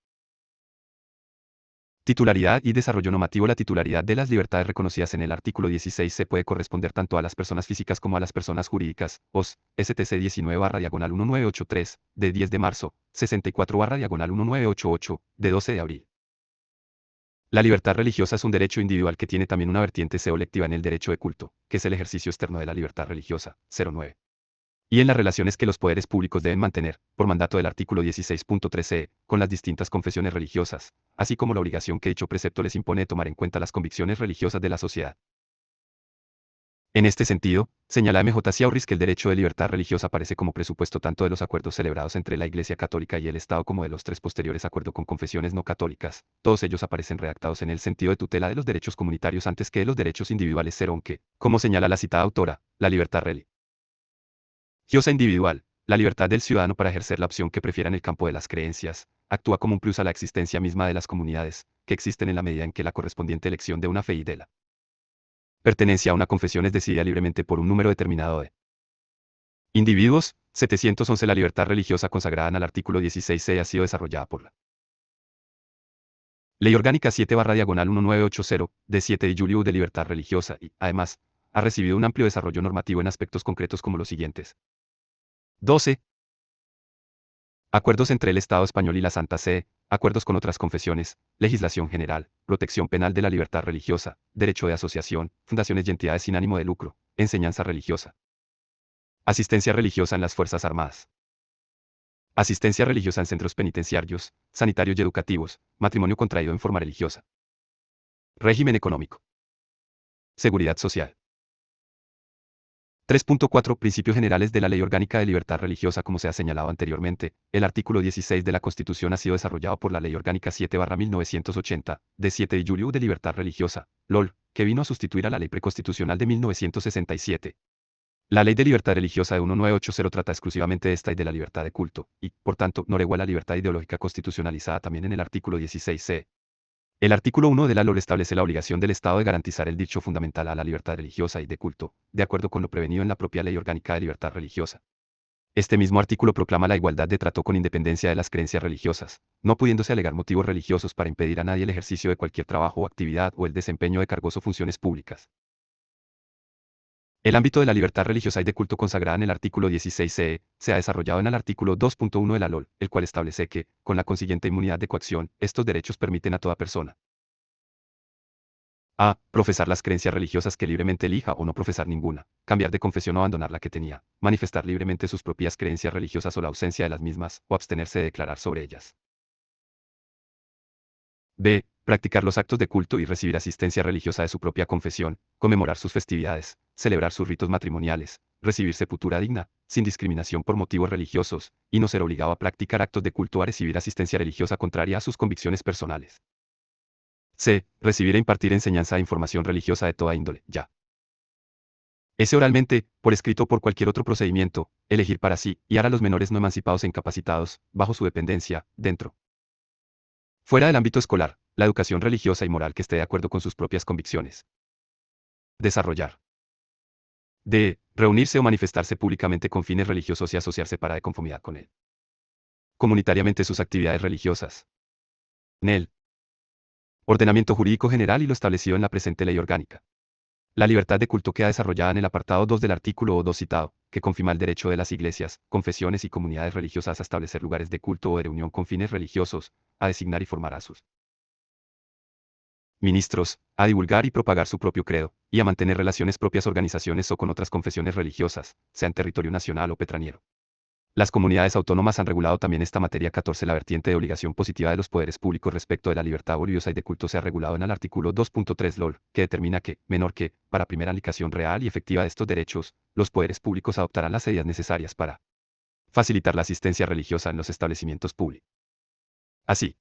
Titularidad y desarrollo normativo. La titularidad de las libertades reconocidas en el artículo 16 se puede corresponder tanto a las personas físicas como a las personas jurídicas, OS, STC 19/1983, de 10 de marzo, 64/1988, de 12 de abril. La libertad religiosa es un derecho individual que tiene también una vertiente colectiva en el derecho de culto, que es el ejercicio externo de la libertad religiosa, 09. Y en las relaciones que los poderes públicos deben mantener, por mandato del artículo 16.13, con las distintas confesiones religiosas, así como la obligación que dicho precepto les impone de tomar en cuenta las convicciones religiosas de la sociedad. En este sentido, señala M.J. Ciaurris que el derecho de libertad religiosa aparece como presupuesto tanto de los acuerdos celebrados entre la Iglesia Católica y el Estado como de los 3 posteriores acuerdos con confesiones no católicas. Todos ellos aparecen redactados en el sentido de tutela de los derechos comunitarios antes que de los derechos individuales, aunque, como señala la citada autora, la libertad religiosa individual, la libertad del ciudadano para ejercer la opción que prefiera en el campo de las creencias, actúa como un plus a la existencia misma de las comunidades, que existen en la medida en que la correspondiente elección de una fe y de la pertenencia a una confesión es decidida libremente por un número determinado de individuos. 711. La libertad religiosa consagrada en el artículo 16c ha sido desarrollada por la Ley Orgánica 7/1980, de 7 de julio de libertad religiosa y, además, ha recibido un amplio desarrollo normativo en aspectos concretos como los siguientes. 12. Acuerdos entre el Estado español y la Santa Sede, acuerdos con otras confesiones, legislación general, protección penal de la libertad religiosa, derecho de asociación, fundaciones y entidades sin ánimo de lucro, enseñanza religiosa. Asistencia religiosa en las Fuerzas Armadas. Asistencia religiosa en centros penitenciarios, sanitarios y educativos, matrimonio contraído en forma religiosa. Régimen económico. Seguridad social. 3.4 Principios generales de la Ley Orgánica de Libertad Religiosa. Como se ha señalado anteriormente, el artículo 16 de la Constitución ha sido desarrollado por la Ley Orgánica 7/1980, de 7 de julio de libertad religiosa, LOL, que vino a sustituir a la Ley Preconstitucional de 1967. La Ley de Libertad Religiosa de 1980 trata exclusivamente de esta y de la libertad de culto, y, por tanto, no regula la libertad ideológica constitucionalizada también en el artículo 16c. El artículo 1 de la LOR establece la obligación del Estado de garantizar el derecho fundamental a la libertad religiosa y de culto, de acuerdo con lo prevenido en la propia Ley Orgánica de Libertad Religiosa. Este mismo artículo proclama la igualdad de trato con independencia de las creencias religiosas, no pudiéndose alegar motivos religiosos para impedir a nadie el ejercicio de cualquier trabajo o actividad o el desempeño de cargos o funciones públicas. El ámbito de la libertad religiosa y de culto consagrada en el artículo 16c se ha desarrollado en el artículo 2.1 de la LOL, el cual establece que, con la consiguiente inmunidad de coacción, estos derechos permiten a toda persona a. Profesar las creencias religiosas que libremente elija o no profesar ninguna, cambiar de confesión o abandonar la que tenía, manifestar libremente sus propias creencias religiosas o la ausencia de las mismas, o abstenerse de declarar sobre ellas. B. Practicar los actos de culto y recibir asistencia religiosa de su propia confesión, conmemorar sus festividades, celebrar sus ritos matrimoniales, recibir sepultura digna, sin discriminación por motivos religiosos, y no ser obligado a practicar actos de culto o a recibir asistencia religiosa contraria a sus convicciones personales. C. Recibir e impartir enseñanza e información religiosa de toda índole, ya S. Oralmente, por escrito o por cualquier otro procedimiento, elegir para sí, y a los menores no emancipados e incapacitados, bajo su dependencia, dentro. Fuera del ámbito escolar, la educación religiosa y moral que esté de acuerdo con sus propias convicciones. Desarrollar. D. Reunirse o manifestarse públicamente con fines religiosos y asociarse para de conformidad con él. Comunitariamente sus actividades religiosas. NEL. Ordenamiento jurídico general y lo establecido en la presente ley orgánica. La libertad de culto queda desarrollada en el apartado 2 del artículo O2 citado, que confirma el derecho de las iglesias, confesiones y comunidades religiosas a establecer lugares de culto o de reunión con fines religiosos, a designar y formar a sus ministros, a divulgar y propagar su propio credo, y a mantener relaciones propias organizaciones o con otras confesiones religiosas, sea en territorio nacional o petraniero. Las comunidades autónomas han regulado también esta materia 14. La vertiente de obligación positiva de los poderes públicos respecto de la libertad religiosa y de culto se ha regulado en el artículo 2.3 LOL, que determina que, menor que, para primera aplicación real y efectiva de estos derechos, los poderes públicos adoptarán las medidas necesarias para facilitar la asistencia religiosa en los establecimientos públicos. Así,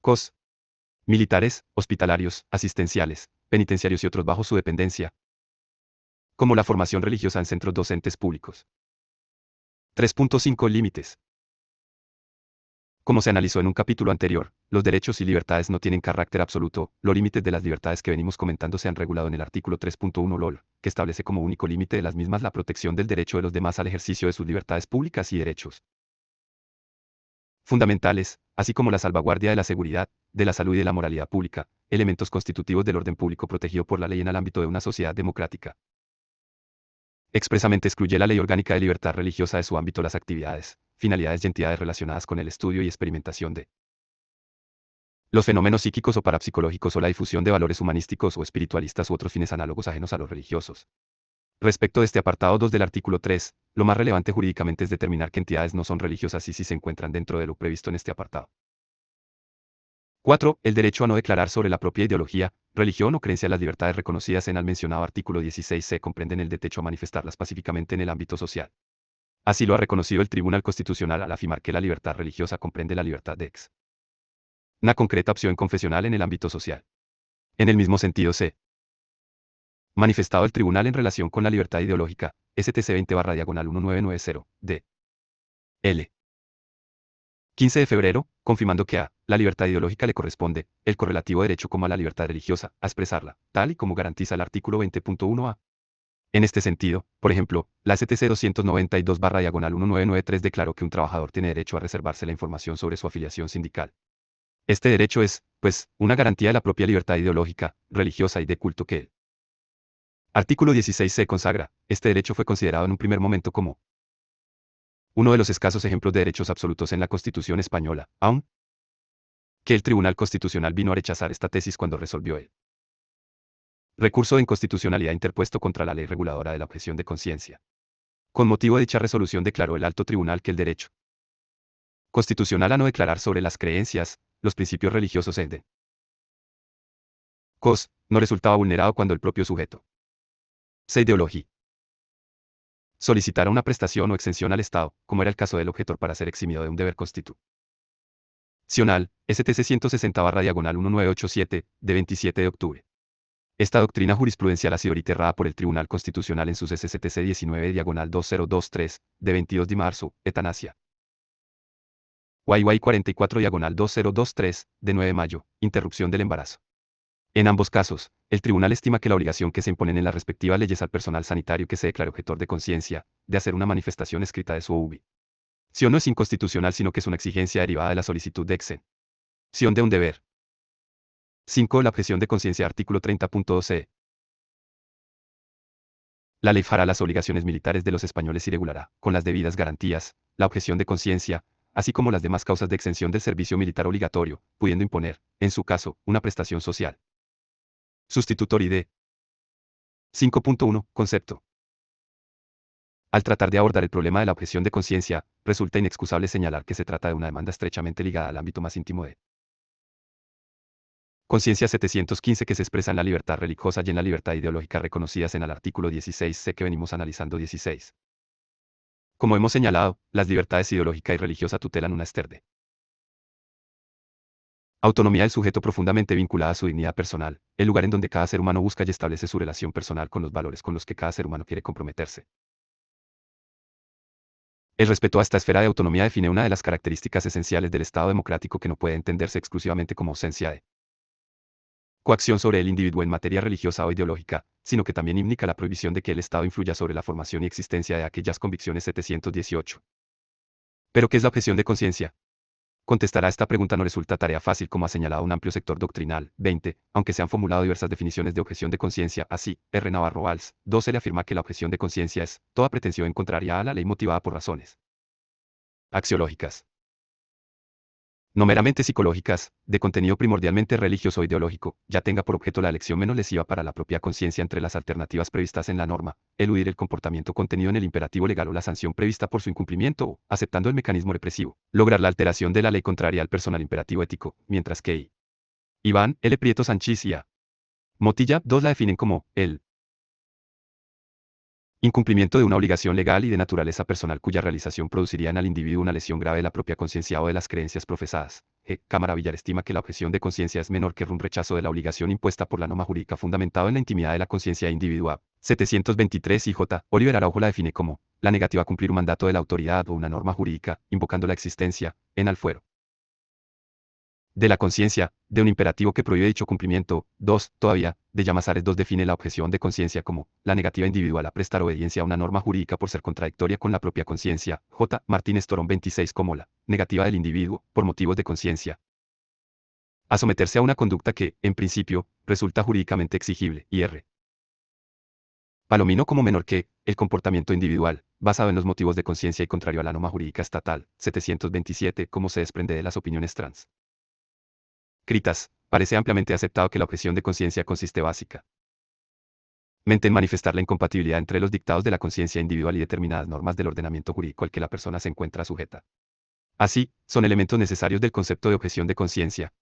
COS, militares, hospitalarios, asistenciales, penitenciarios y otros bajo su dependencia, como la formación religiosa en centros docentes públicos. 3.5 Límites. Como se analizó en un capítulo anterior, los derechos y libertades no tienen carácter absoluto. Los límites de las libertades que venimos comentando se han regulado en el artículo 3.1 LOL, que establece como único límite de las mismas la protección del derecho de los demás al ejercicio de sus libertades públicas y derechos fundamentales, así como la salvaguardia de la seguridad, de la salud y de la moralidad pública, elementos constitutivos del orden público protegido por la ley en el ámbito de una sociedad democrática. Expresamente excluye la Ley Orgánica de Libertad Religiosa de su ámbito las actividades, finalidades y entidades relacionadas con el estudio y experimentación de los fenómenos psíquicos o parapsicológicos o la difusión de valores humanísticos o espiritualistas u otros fines análogos ajenos a los religiosos. Respecto de este apartado 2 del artículo 3, lo más relevante jurídicamente es determinar qué entidades no son religiosas y si se encuentran dentro de lo previsto en este apartado. 4. El derecho a no declarar sobre la propia ideología, religión o creencia. Las libertades reconocidas en el mencionado artículo 16c comprenden el derecho a manifestarlas pacíficamente en el ámbito social. Así lo ha reconocido el Tribunal Constitucional al afirmar que la libertad religiosa comprende la libertad de una concreta opción confesional en el ámbito social. En el mismo sentido se manifestado el Tribunal en relación con la libertad ideológica, STC 20/1990, d. L. 15 de febrero, confirmando que a la libertad ideológica le corresponde el correlativo derecho como a la libertad religiosa a expresarla, tal y como garantiza el artículo 20.1a. En este sentido, por ejemplo, la STC 292/1993 declaró que un trabajador tiene derecho a reservarse la información sobre su afiliación sindical. Este derecho es, pues, una garantía de la propia libertad ideológica, religiosa y de culto que el artículo 16 se consagra. Este derecho fue considerado en un primer momento como uno de los escasos ejemplos de derechos absolutos en la Constitución española, aun que el Tribunal Constitucional vino a rechazar esta tesis cuando resolvió el recurso de inconstitucionalidad interpuesto contra la ley reguladora de la objeción de conciencia. Con motivo de dicha resolución declaró el alto tribunal que el derecho constitucional a no declarar sobre las creencias, los principios religiosos de COS, no resultaba vulnerado cuando el propio sujeto se ideología solicitara una prestación o exención al Estado, como era el caso del objetor para ser eximido de un deber constitucional. STC 160/1987, de 27 de octubre. Esta doctrina jurisprudencial ha sido reiterada por el Tribunal Constitucional en sus SCTC 19/2023, de 22 de marzo, Etanasia. YY 44/2023, de 9 de mayo, interrupción del embarazo. En ambos casos, el tribunal estima que la obligación que se imponen en las respectivas leyes al personal sanitario que se declare objetor de conciencia, de hacer una manifestación escrita de su OUBI. Si o no es inconstitucional, sino que es una exigencia derivada de la solicitud de exención de un deber. 5. La objeción de conciencia. Artículo 30.12. La ley fijará las obligaciones militares de los españoles y regulará, con las debidas garantías, la objeción de conciencia, así como las demás causas de exención del servicio militar obligatorio, pudiendo imponer, en su caso, una prestación social. Sustitutorio de 5.1. Concepto. Al tratar de abordar el problema de la objeción de conciencia, resulta inexcusable señalar que se trata de una demanda estrechamente ligada al ámbito más íntimo de conciencia 715 que se expresa en la libertad religiosa y en la libertad ideológica reconocidas en el artículo 16c que venimos analizando 16. Como hemos señalado, las libertades ideológica y religiosa tutelan una esterde autonomía del sujeto profundamente vinculada a su dignidad personal, el lugar en donde cada ser humano busca y establece su relación personal con los valores con los que cada ser humano quiere comprometerse. El respeto a esta esfera de autonomía define una de las características esenciales del Estado democrático que no puede entenderse exclusivamente como ausencia de coacción sobre el individuo en materia religiosa o ideológica, sino que también implica la prohibición de que el Estado influya sobre la formación y existencia de aquellas convicciones 718. ¿Pero qué es la objeción de conciencia? Contestar a esta pregunta no resulta tarea fácil como ha señalado un amplio sector doctrinal. 20. Aunque se han formulado diversas definiciones de objeción de conciencia, así, R. Navarro Valls, 12 le afirma que la objeción de conciencia es toda pretensión contraria a la ley motivada por razones axiológicas, no meramente psicológicas, de contenido primordialmente religioso o ideológico, ya tenga por objeto la elección menos lesiva para la propia conciencia entre las alternativas previstas en la norma, eludir el comportamiento contenido en el imperativo legal o la sanción prevista por su incumplimiento o, aceptando el mecanismo represivo, lograr la alteración de la ley contraria al personal imperativo ético, mientras que Iván L. Prieto Sanchís y A. Motilla 2 la definen como el incumplimiento de una obligación legal y de naturaleza personal cuya realización produciría en el individuo una lesión grave de la propia conciencia o de las creencias profesadas. Cámara Villar estima que la objeción de conciencia es menor que un rechazo de la obligación impuesta por la norma jurídica fundamentado en la intimidad de la conciencia individual. 723 y J. Oliver Araujo la define como la negativa a cumplir un mandato de la autoridad o una norma jurídica, invocando la existencia, en al fuero de la conciencia, de un imperativo que prohíbe dicho cumplimiento. 2. Todavía, de Llamazares 2 define la objeción de conciencia como la negativa individual a prestar obediencia a una norma jurídica por ser contradictoria con la propia conciencia. J. Martínez Torón 26 como la negativa del individuo, por motivos de conciencia, a someterse a una conducta que, en principio, resulta jurídicamente exigible. Y R. Palomino como menor que el comportamiento individual, basado en los motivos de conciencia y contrario a la norma jurídica estatal. 727 como se desprende de las opiniones trans. Critas, parece ampliamente aceptado que la objeción de conciencia consiste básicamente en manifestar la incompatibilidad entre los dictados de la conciencia individual y determinadas normas del ordenamiento jurídico al que la persona se encuentra sujeta. Así, son elementos necesarios del concepto de objeción de conciencia.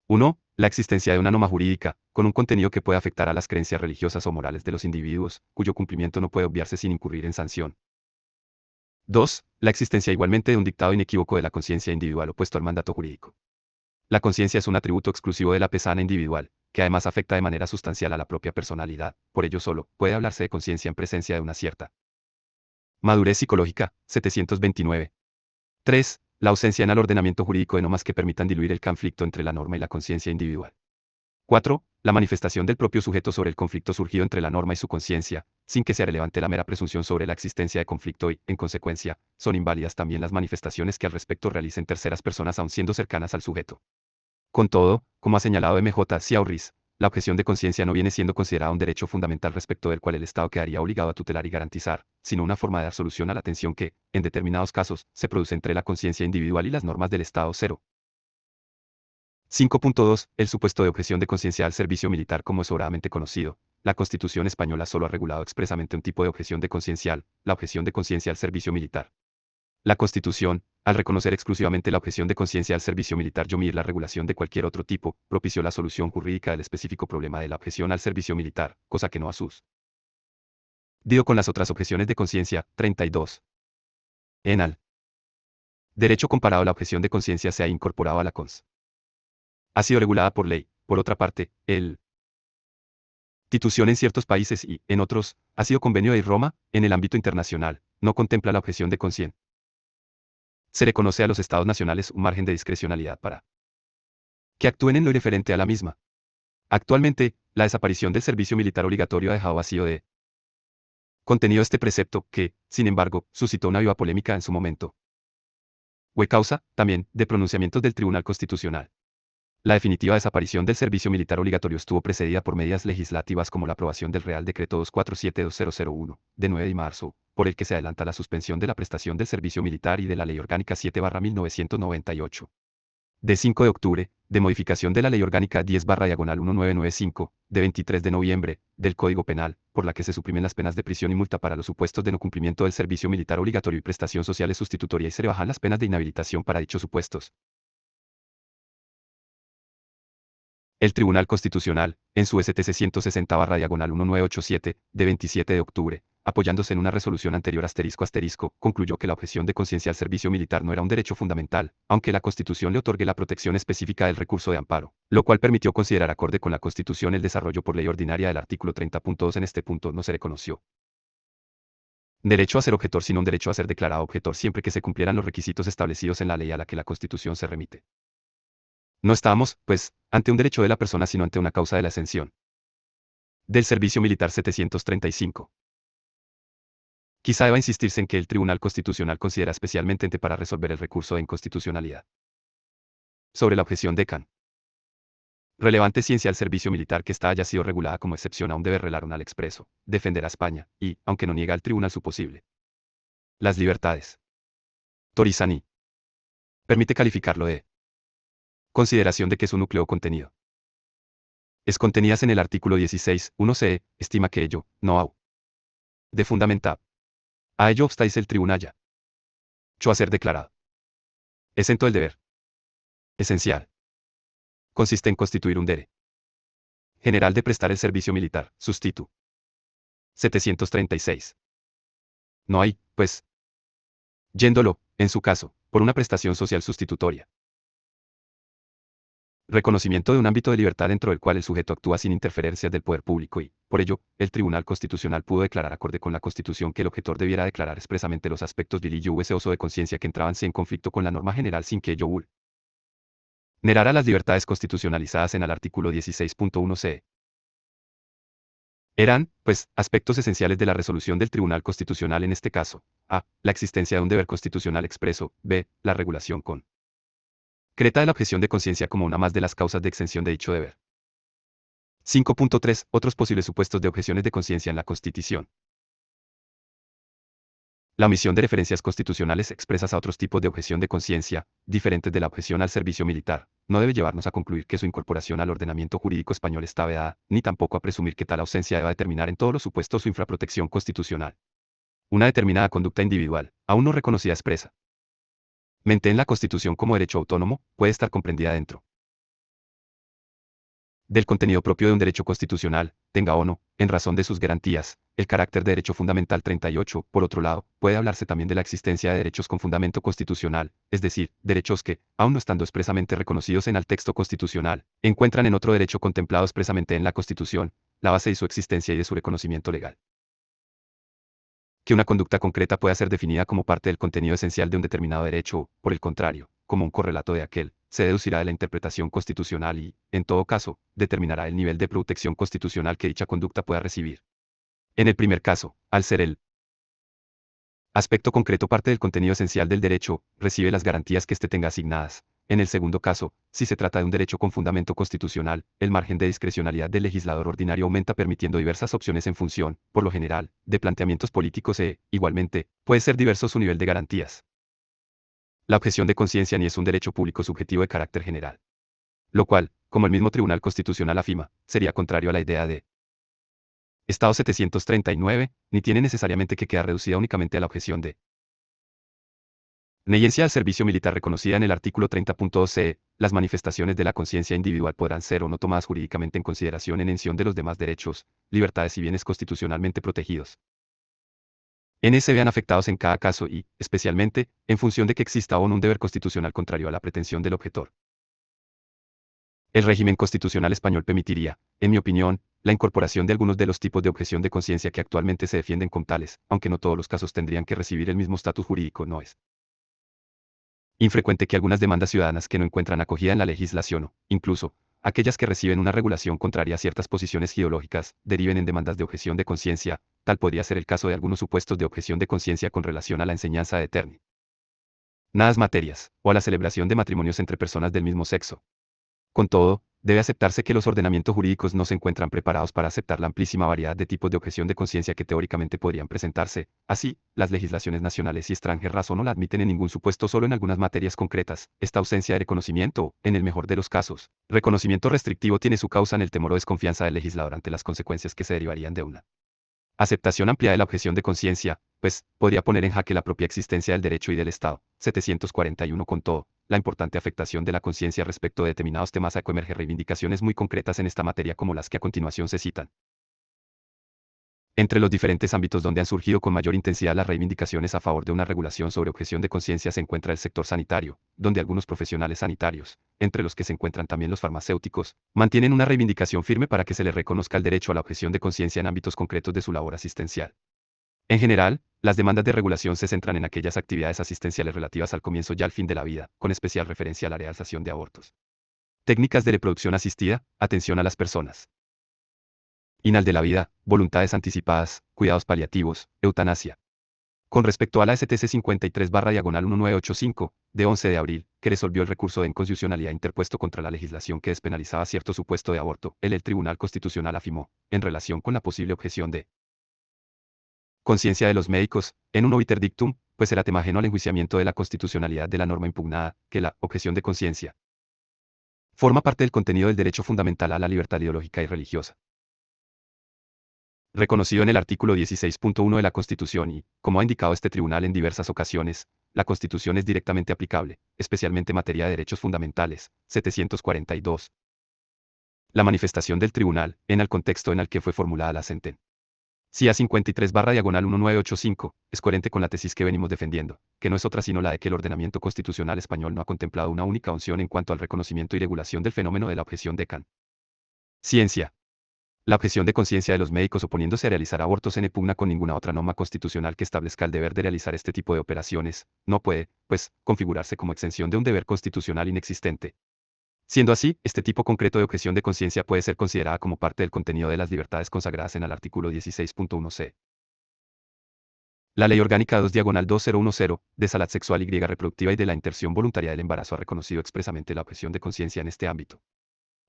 1. La existencia de una norma jurídica, con un contenido que pueda afectar a las creencias religiosas o morales de los individuos, cuyo cumplimiento no puede obviarse sin incurrir en sanción. 2. La existencia igualmente de un dictado inequívoco de la conciencia individual opuesto al mandato jurídico. La conciencia es un atributo exclusivo de la persona individual, que además afecta de manera sustancial a la propia personalidad, por ello solo puede hablarse de conciencia en presencia de una cierta madurez psicológica. 729. 3. La ausencia en el ordenamiento jurídico de normas que permitan diluir el conflicto entre la norma y la conciencia individual. 4. La manifestación del propio sujeto sobre el conflicto surgido entre la norma y su conciencia, sin que sea relevante la mera presunción sobre la existencia de conflicto y, en consecuencia, son inválidas también las manifestaciones que al respecto realicen terceras personas aun siendo cercanas al sujeto. Con todo, como ha señalado M.J. Ciaurris, la objeción de conciencia no viene siendo considerada un derecho fundamental respecto del cual el Estado quedaría obligado a tutelar y garantizar, sino una forma de dar solución a la tensión que, en determinados casos, se produce entre la conciencia individual y las normas del Estado. 0. 5.2. El supuesto de objeción de conciencia al servicio militar como es sobradamente conocido. La Constitución española solo ha regulado expresamente un tipo de objeción de conciencial, la objeción de conciencia al servicio militar. La Constitución, al reconocer exclusivamente la objeción de conciencia al servicio militar y omitir la regulación de cualquier otro tipo, propició la solución jurídica del específico problema de la objeción al servicio militar, cosa que no ha sucedido con las otras objeciones de conciencia. 32. En al derecho comparado la objeción de conciencia se ha incorporado a la cons. Ha sido regulada por ley. Por otra parte, el Constitución en ciertos países y, en otros, ha sido Convenio de Roma, en el ámbito internacional, no contempla la objeción de conciencia. Se reconoce a los estados nacionales un margen de discrecionalidad para que actúen en lo referente a la misma. Actualmente, la desaparición del servicio militar obligatorio ha dejado vacío de contenido este precepto que, sin embargo, suscitó una viva polémica en su momento. Fue causa, también, de pronunciamientos del Tribunal Constitucional. La definitiva desaparición del servicio militar obligatorio estuvo precedida por medidas legislativas como la aprobación del Real Decreto 247-2001, de 9 de marzo, por el que se adelanta la suspensión de la prestación del servicio militar y de la Ley Orgánica 7/1998. De 5 de octubre, de modificación de la Ley Orgánica 10/1995, de 23 de noviembre, del Código Penal, por la que se suprimen las penas de prisión y multa para los supuestos de no cumplimiento del servicio militar obligatorio y prestación social sustitutoria y se rebajan las penas de inhabilitación para dichos supuestos. El Tribunal Constitucional, en su STC 160/1987, de 27 de octubre, apoyándose en una resolución anterior concluyó que la objeción de conciencia al servicio militar no era un derecho fundamental, aunque la Constitución le otorgue la protección específica del recurso de amparo, lo cual permitió considerar acorde con la Constitución el desarrollo por ley ordinaria del artículo 30.2. En este punto no se reconoció derecho a ser objetor sino un derecho a ser declarado objetor siempre que se cumplieran los requisitos establecidos en la ley a la que la Constitución se remite. No estábamos, pues, ante un derecho de la persona sino ante una causa de la exención del servicio militar 735. Quizá deba insistirse en que el Tribunal Constitucional considera especialmente ente para resolver el recurso de inconstitucionalidad sobre la objeción de can. Relevante ciencia al servicio militar que esta haya sido regulada como excepción a un deber relarum al expreso, defender a España, y, aunque no niega al tribunal su posible las libertades. Torizani permite calificarlo de consideración de que su núcleo contenido es contenidas en el artículo 16, 1c, estima que ello, no ha de fundamental. A ello obstáis el tribunal ya. Cho a ser declarado. Exento del deber. Esencial. Consiste en constituir un deber general de prestar el servicio militar, sustitu. 736. No hay, pues, yéndolo, en su caso, por una prestación social sustitutoria. Reconocimiento de un ámbito de libertad dentro del cual el sujeto actúa sin interferencias del poder público y, por ello, el Tribunal Constitucional pudo declarar acorde con la Constitución que el objetor debiera declarar expresamente los aspectos vilillo ese oso de conciencia que entraban en conflicto con la norma general sin que ello vulnerara las libertades constitucionalizadas en el artículo 16.1c. Eran, pues, aspectos esenciales de la resolución del Tribunal Constitucional en este caso: a. La existencia de un deber constitucional expreso; b. La regulación con concreta de la objeción de conciencia como una más de las causas de exención de dicho deber. 5.3. Otros posibles supuestos de objeciones de conciencia en la Constitución. La omisión de referencias constitucionales expresas a otros tipos de objeción de conciencia, diferentes de la objeción al servicio militar, no debe llevarnos a concluir que su incorporación al ordenamiento jurídico español está vedada, ni tampoco a presumir que tal ausencia deba determinar en todos los supuestos su infraprotección constitucional. Una determinada conducta individual, aún no reconocida expresa mente en la Constitución como derecho autónomo, puede estar comprendida dentro del contenido propio de un derecho constitucional, tenga o no, en razón de sus garantías, el carácter de derecho fundamental 38. Por otro lado, puede hablarse también de la existencia de derechos con fundamento constitucional, es decir, derechos que, aun no estando expresamente reconocidos en el texto constitucional, encuentran en otro derecho contemplado expresamente en la Constitución, la base de su existencia y de su reconocimiento legal. Que una conducta concreta pueda ser definida como parte del contenido esencial de un determinado derecho o, por el contrario, como un correlato de aquel, se deducirá de la interpretación constitucional y, en todo caso, determinará el nivel de protección constitucional que dicha conducta pueda recibir. En el primer caso, al ser el aspecto concreto parte del contenido esencial del derecho, recibe las garantías que éste tenga asignadas. En el segundo caso, si se trata de un derecho con fundamento constitucional, el margen de discrecionalidad del legislador ordinario aumenta permitiendo diversas opciones en función, por lo general, de planteamientos políticos e, igualmente, puede ser diverso su nivel de garantías. La objeción de conciencia ni es un derecho público subjetivo de carácter general. Lo cual, como el mismo Tribunal Constitucional afirma, sería contrario a la idea de Estado 739, ni tiene necesariamente que quedar reducida únicamente a la objeción de neyencia al servicio militar reconocida en el artículo 30.2c, las manifestaciones de la conciencia individual podrán ser o no tomadas jurídicamente en consideración en mención de los demás derechos, libertades y bienes constitucionalmente protegidos. Se vean afectados en cada caso y, especialmente, en función de que exista o no un deber constitucional contrario a la pretensión del objetor. El régimen constitucional español permitiría, en mi opinión, la incorporación de algunos de los tipos de objeción de conciencia que actualmente se defienden como tales, aunque no todos los casos tendrían que recibir el mismo estatus jurídico, no es infrecuente que algunas demandas ciudadanas que no encuentran acogida en la legislación o, incluso, aquellas que reciben una regulación contraria a ciertas posiciones ideológicas, deriven en demandas de objeción de conciencia, tal podría ser el caso de algunos supuestos de objeción de conciencia con relación a la enseñanza de determinadas materias, o a la celebración de matrimonios entre personas del mismo sexo. Con todo, debe aceptarse que los ordenamientos jurídicos no se encuentran preparados para aceptar la amplísima variedad de tipos de objeción de conciencia que teóricamente podrían presentarse. Así, las legislaciones nacionales y extranjeras no la admiten en ningún supuesto solo en algunas materias concretas. Esta ausencia de reconocimiento, en el mejor de los casos, reconocimiento restrictivo tiene su causa en el temor o desconfianza del legislador ante las consecuencias que se derivarían de una aceptación amplia de la objeción de conciencia, pues, podría poner en jaque la propia existencia del derecho y del Estado. 741. Con todo, la importante afectación de la conciencia respecto de determinados temas emerge reivindicaciones muy concretas en esta materia como las que a continuación se citan. Entre los diferentes ámbitos donde han surgido con mayor intensidad las reivindicaciones a favor de una regulación sobre objeción de conciencia se encuentra el sector sanitario, donde algunos profesionales sanitarios, entre los que se encuentran también los farmacéuticos, mantienen una reivindicación firme para que se les reconozca el derecho a la objeción de conciencia en ámbitos concretos de su labor asistencial. En general, las demandas de regulación se centran en aquellas actividades asistenciales relativas al comienzo y al fin de la vida, con especial referencia a la realización de abortos. Técnicas de reproducción asistida, atención a las personas inal de la vida, voluntades anticipadas, cuidados paliativos, eutanasia. Con respecto a la STC 53/1985, de 11 de abril, que resolvió el recurso de inconstitucionalidad interpuesto contra la legislación que despenalizaba cierto supuesto de aborto, el Tribunal Constitucional afirmó, en relación con la posible objeción de conciencia de los médicos, en un obiter dictum, pues era tema ajeno al enjuiciamiento de la constitucionalidad de la norma impugnada, que la objeción de conciencia forma parte del contenido del derecho fundamental a la libertad ideológica y religiosa, reconocido en el artículo 16.1 de la Constitución y, como ha indicado este tribunal en diversas ocasiones, la Constitución es directamente aplicable, especialmente en materia de derechos fundamentales. 742. La manifestación del tribunal, en el contexto en el que fue formulada la sentencia. CIA 53/1985, es coherente con la tesis que venimos defendiendo, que no es otra sino la de que el ordenamiento constitucional español no ha contemplado una única opción en cuanto al reconocimiento y regulación del fenómeno de la objeción de conciencia. La objeción de conciencia de los médicos oponiéndose a realizar abortos en pugna con ninguna otra norma constitucional que establezca el deber de realizar este tipo de operaciones, no puede, pues, configurarse como exención de un deber constitucional inexistente. Siendo así, este tipo concreto de objeción de conciencia puede ser considerada como parte del contenido de las libertades consagradas en el artículo 16.1c. La Ley Orgánica 2/2010, de salud sexual y reproductiva y de la interrupción voluntaria del embarazo ha reconocido expresamente la objeción de conciencia en este ámbito.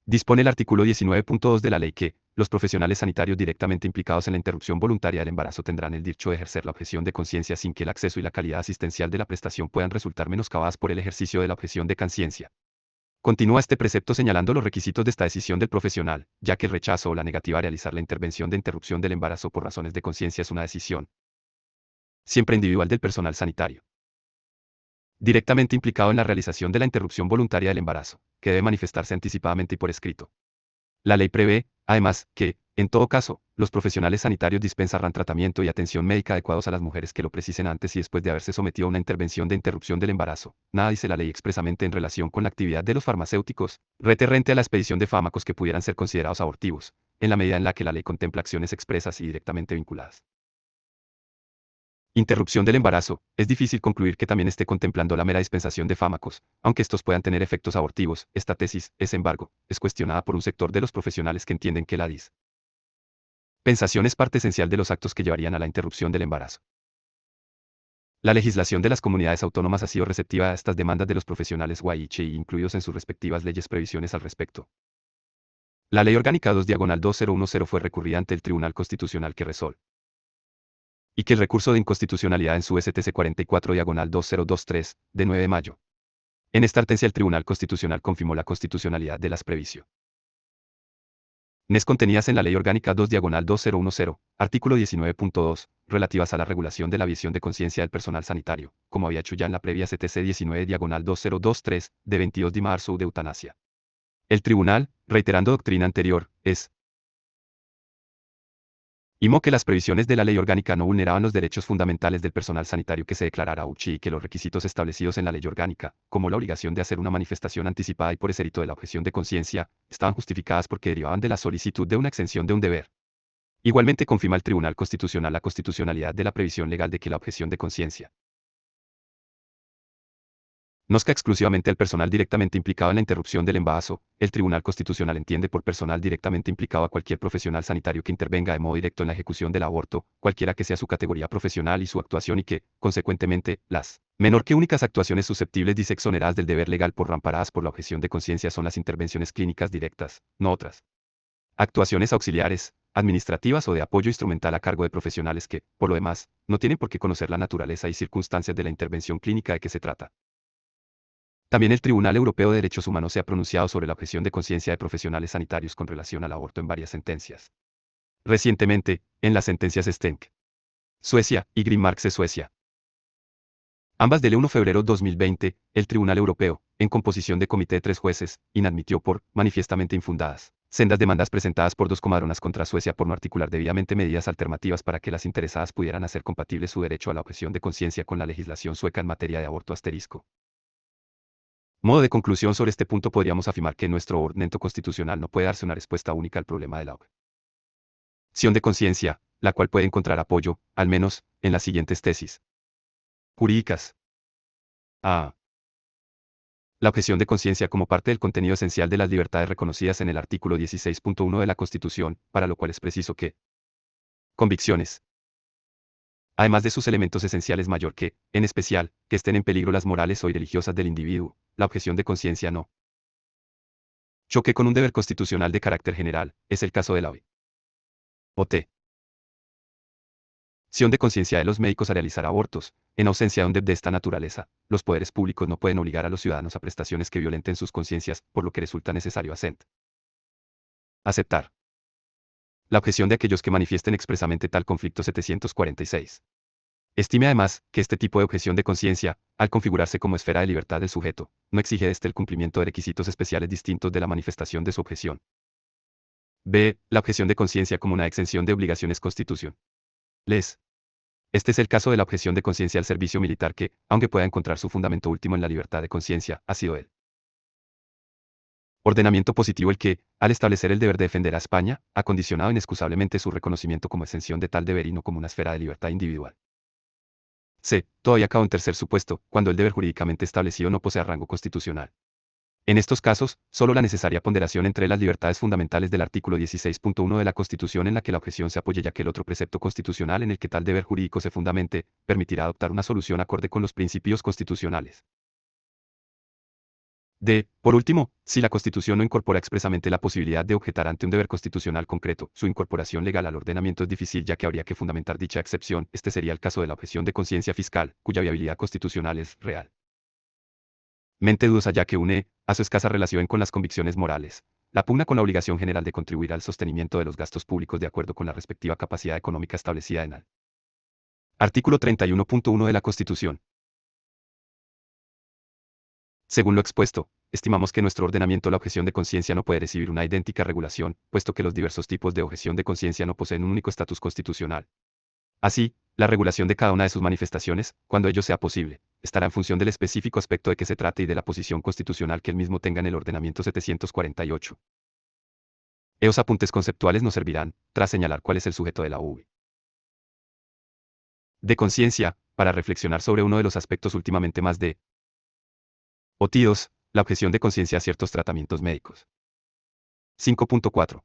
Dispone el artículo 19.2 de la ley que, los profesionales sanitarios directamente implicados en la interrupción voluntaria del embarazo tendrán el derecho de ejercer la objeción de conciencia sin que el acceso y la calidad asistencial de la prestación puedan resultar menoscabadas por el ejercicio de la objeción de conciencia. Continúa este precepto señalando los requisitos de esta decisión del profesional, ya que el rechazo o la negativa a realizar la intervención de interrupción del embarazo por razones de conciencia es una decisión siempre individual del personal sanitario directamente implicado en la realización de la interrupción voluntaria del embarazo, que debe manifestarse anticipadamente y por escrito. La ley prevé, además, que, en todo caso, los profesionales sanitarios dispensarán tratamiento y atención médica adecuados a las mujeres que lo precisen antes y después de haberse sometido a una intervención de interrupción del embarazo. Nada dice la ley expresamente en relación con la actividad de los farmacéuticos, referente a la expedición de fármacos que pudieran ser considerados abortivos, en la medida en la que la ley contempla acciones expresas y directamente vinculadas. Interrupción del embarazo. Es difícil concluir que también esté contemplando la mera dispensación de fármacos, aunque estos puedan tener efectos abortivos. Esta tesis, sin embargo, es cuestionada por un sector de los profesionales que entienden que la dispensación es parte esencial de los actos que llevarían a la interrupción del embarazo. La legislación de las comunidades autónomas ha sido receptiva a estas demandas de los profesionales guayche y incluidos en sus respectivas leyes previsiones al respecto. La Ley Orgánica 2/2010 fue recurrida ante el Tribunal Constitucional que resolvió y que el recurso de inconstitucionalidad en su STC 44/2023, de 9 de mayo. En esta sentencia el Tribunal Constitucional confirmó la constitucionalidad de las previsiones contenidas en la Ley Orgánica 2/2010, artículo 19.2, relativas a la regulación de la visión de conciencia del personal sanitario, como había hecho ya en la previa STC 19/2023, de 22 de marzo de eutanasia. El tribunal, reiterando doctrina anterior, es Estimó que las previsiones de la ley orgánica no vulneraban los derechos fundamentales del personal sanitario que se declarara UCHI y que los requisitos establecidos en la ley orgánica, como la obligación de hacer una manifestación anticipada y por escrito de la objeción de conciencia, estaban justificadas porque derivaban de la solicitud de una exención de un deber. Igualmente confirma el Tribunal Constitucional la constitucionalidad de la previsión legal de que la objeción de conciencia no es que exclusivamente al personal directamente implicado en la interrupción del embarazo. El Tribunal Constitucional entiende por personal directamente implicado a cualquier profesional sanitario que intervenga de modo directo en la ejecución del aborto, cualquiera que sea su categoría profesional y su actuación y que, consecuentemente, las menor que únicas actuaciones susceptibles de ser exoneradas del deber legal por amparadas por la objeción de conciencia son las intervenciones clínicas directas, no otras. Actuaciones auxiliares, administrativas o de apoyo instrumental a cargo de profesionales que, por lo demás, no tienen por qué conocer la naturaleza y circunstancias de la intervención clínica de que se trata. También el Tribunal Europeo de Derechos Humanos se ha pronunciado sobre la objeción de conciencia de profesionales sanitarios con relación al aborto en varias sentencias. Recientemente, en las sentencias Stenck, Suecia, y Grimmarks, Suecia. Ambas del 1 de febrero de 2020, el Tribunal Europeo, en composición de comité de 3 jueces, inadmitió por manifiestamente infundadas sendas demandas presentadas por 2 comadronas contra Suecia por no articular debidamente medidas alternativas para que las interesadas pudieran hacer compatible su derecho a la objeción de conciencia con la legislación sueca en materia de aborto asterisco. Modo de conclusión sobre este punto podríamos afirmar que nuestro ordenamiento constitucional no puede darse una respuesta única al problema de la objeción de conciencia, la cual puede encontrar apoyo, al menos, en las siguientes tesis jurídicas. A. La objeción de conciencia como parte del contenido esencial de las libertades reconocidas en el artículo 16.1 de la Constitución, para lo cual es preciso que convicciones, además de sus elementos esenciales mayor que, en especial, que estén en peligro las morales o religiosas del individuo, la objeción de conciencia no choque con un deber constitucional de carácter general, es el caso de la objeción de conciencia de los médicos a realizar abortos. En ausencia de un deber de esta naturaleza, los poderes públicos no pueden obligar a los ciudadanos a prestaciones que violenten sus conciencias, por lo que resulta necesario aceptar la objeción de aquellos que manifiesten expresamente tal conflicto. 746. Estime además que este tipo de objeción de conciencia, al configurarse como esfera de libertad del sujeto, no exige de éste el cumplimiento de requisitos especiales distintos de la manifestación de su objeción. B. La objeción de conciencia como una exención de obligaciones constitucionales. Este es el caso de la objeción de conciencia al servicio militar que, aunque pueda encontrar su fundamento último en la libertad de conciencia, ha sido el ordenamiento positivo el que, al establecer el deber de defender a España, ha condicionado inexcusablemente su reconocimiento como exención de tal deber y no como una esfera de libertad individual. C. Todavía cabe un tercer supuesto, cuando el deber jurídicamente establecido no posea rango constitucional. En estos casos, solo la necesaria ponderación entre las libertades fundamentales del artículo 16.1 de la Constitución en la que la objeción se apoye ya que el otro precepto constitucional en el que tal deber jurídico se fundamente, permitirá adoptar una solución acorde con los principios constitucionales. D. Por último, si la Constitución no incorpora expresamente la posibilidad de objetar ante un deber constitucional concreto, su incorporación legal al ordenamiento es difícil ya que habría que fundamentar dicha excepción. Este sería el caso de la objeción de conciencia fiscal, cuya viabilidad constitucional es real. Mente dudosa ya que une, a su escasa relación con las convicciones morales, la pugna con la obligación general de contribuir al sostenimiento de los gastos públicos de acuerdo con la respectiva capacidad económica establecida en el artículo 31.1 de la Constitución. Según lo expuesto, estimamos que nuestro ordenamiento la objeción de conciencia no puede recibir una idéntica regulación, puesto que los diversos tipos de objeción de conciencia no poseen un único estatus constitucional. Así, la regulación de cada una de sus manifestaciones, cuando ello sea posible, estará en función del específico aspecto de que se trate y de la posición constitucional que el mismo tenga en el ordenamiento. 748. Esos apuntes conceptuales nos servirán, tras señalar cuál es el sujeto de la objeción de conciencia, para reflexionar sobre uno de los aspectos últimamente más debatidos, la objeción de conciencia a ciertos tratamientos médicos. 5.4.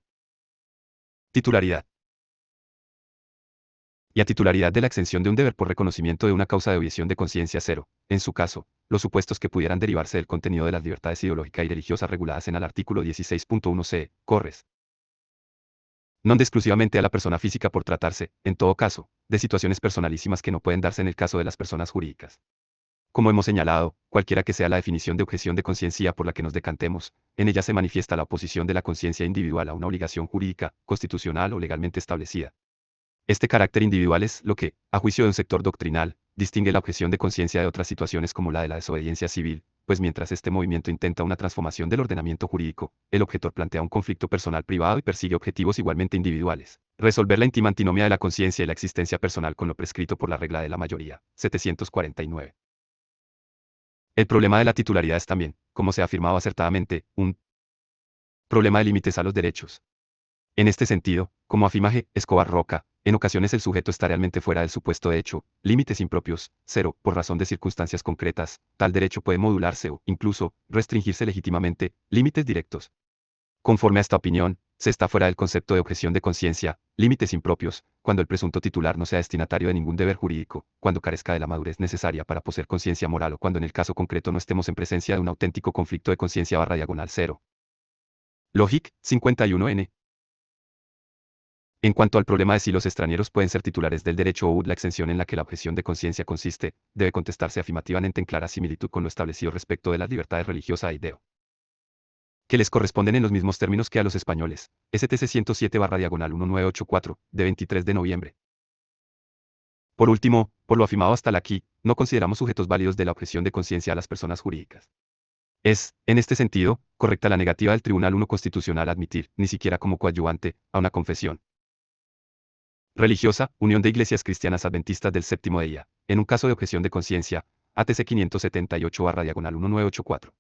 Titularidad. Y a titularidad de la exención de un deber por reconocimiento de una causa de objeción de conciencia. 0. En su caso, los supuestos que pudieran derivarse del contenido de las libertades ideológicas y religiosas reguladas en el artículo 16.1 c. corres. No de exclusivamente a la persona física por tratarse, en todo caso, de situaciones personalísimas que no pueden darse en el caso de las personas jurídicas. Como hemos señalado, cualquiera que sea la definición de objeción de conciencia por la que nos decantemos, en ella se manifiesta la oposición de la conciencia individual a una obligación jurídica, constitucional o legalmente establecida. Este carácter individual es lo que, a juicio de un sector doctrinal, distingue la objeción de conciencia de otras situaciones como la de la desobediencia civil, pues mientras este movimiento intenta una transformación del ordenamiento jurídico, el objetor plantea un conflicto personal privado y persigue objetivos igualmente individuales. Resolver la íntima antinomia de la conciencia y la existencia personal con lo prescrito por la regla de la mayoría. 749. El problema de la titularidad es también, como se ha afirmado acertadamente, un problema de límites a los derechos. En este sentido, como afirma G. Escobar Roca, en ocasiones el sujeto está realmente fuera del supuesto de hecho, límites impropios, cero, por razón de circunstancias concretas, tal derecho puede modularse o, incluso, restringirse legítimamente, límites directos. Conforme a esta opinión, se está fuera del concepto de objeción de conciencia, límites impropios, cuando el presunto titular no sea destinatario de ningún deber jurídico, cuando carezca de la madurez necesaria para poseer conciencia moral o cuando en el caso concreto no estemos en presencia de un auténtico conflicto de conciencia /cero. Logic, 51N. En cuanto al problema de si los extranjeros pueden ser titulares del derecho o la exención en la que la objeción de conciencia consiste, debe contestarse afirmativamente en clara similitud con lo establecido respecto de las libertades religiosas y deo, que les corresponden en los mismos términos que a los españoles. STC 107/1984, de 23 de noviembre. Por último, por lo afirmado hasta aquí, no consideramos sujetos válidos de la objeción de conciencia a las personas jurídicas. Es, en este sentido, correcta la negativa del Tribunal 1 Constitucional a admitir, ni siquiera como coadyuvante, a una confesión religiosa, Unión de Iglesias Cristianas Adventistas del Séptimo Día, en un caso de objeción de conciencia, ATC 578/1984.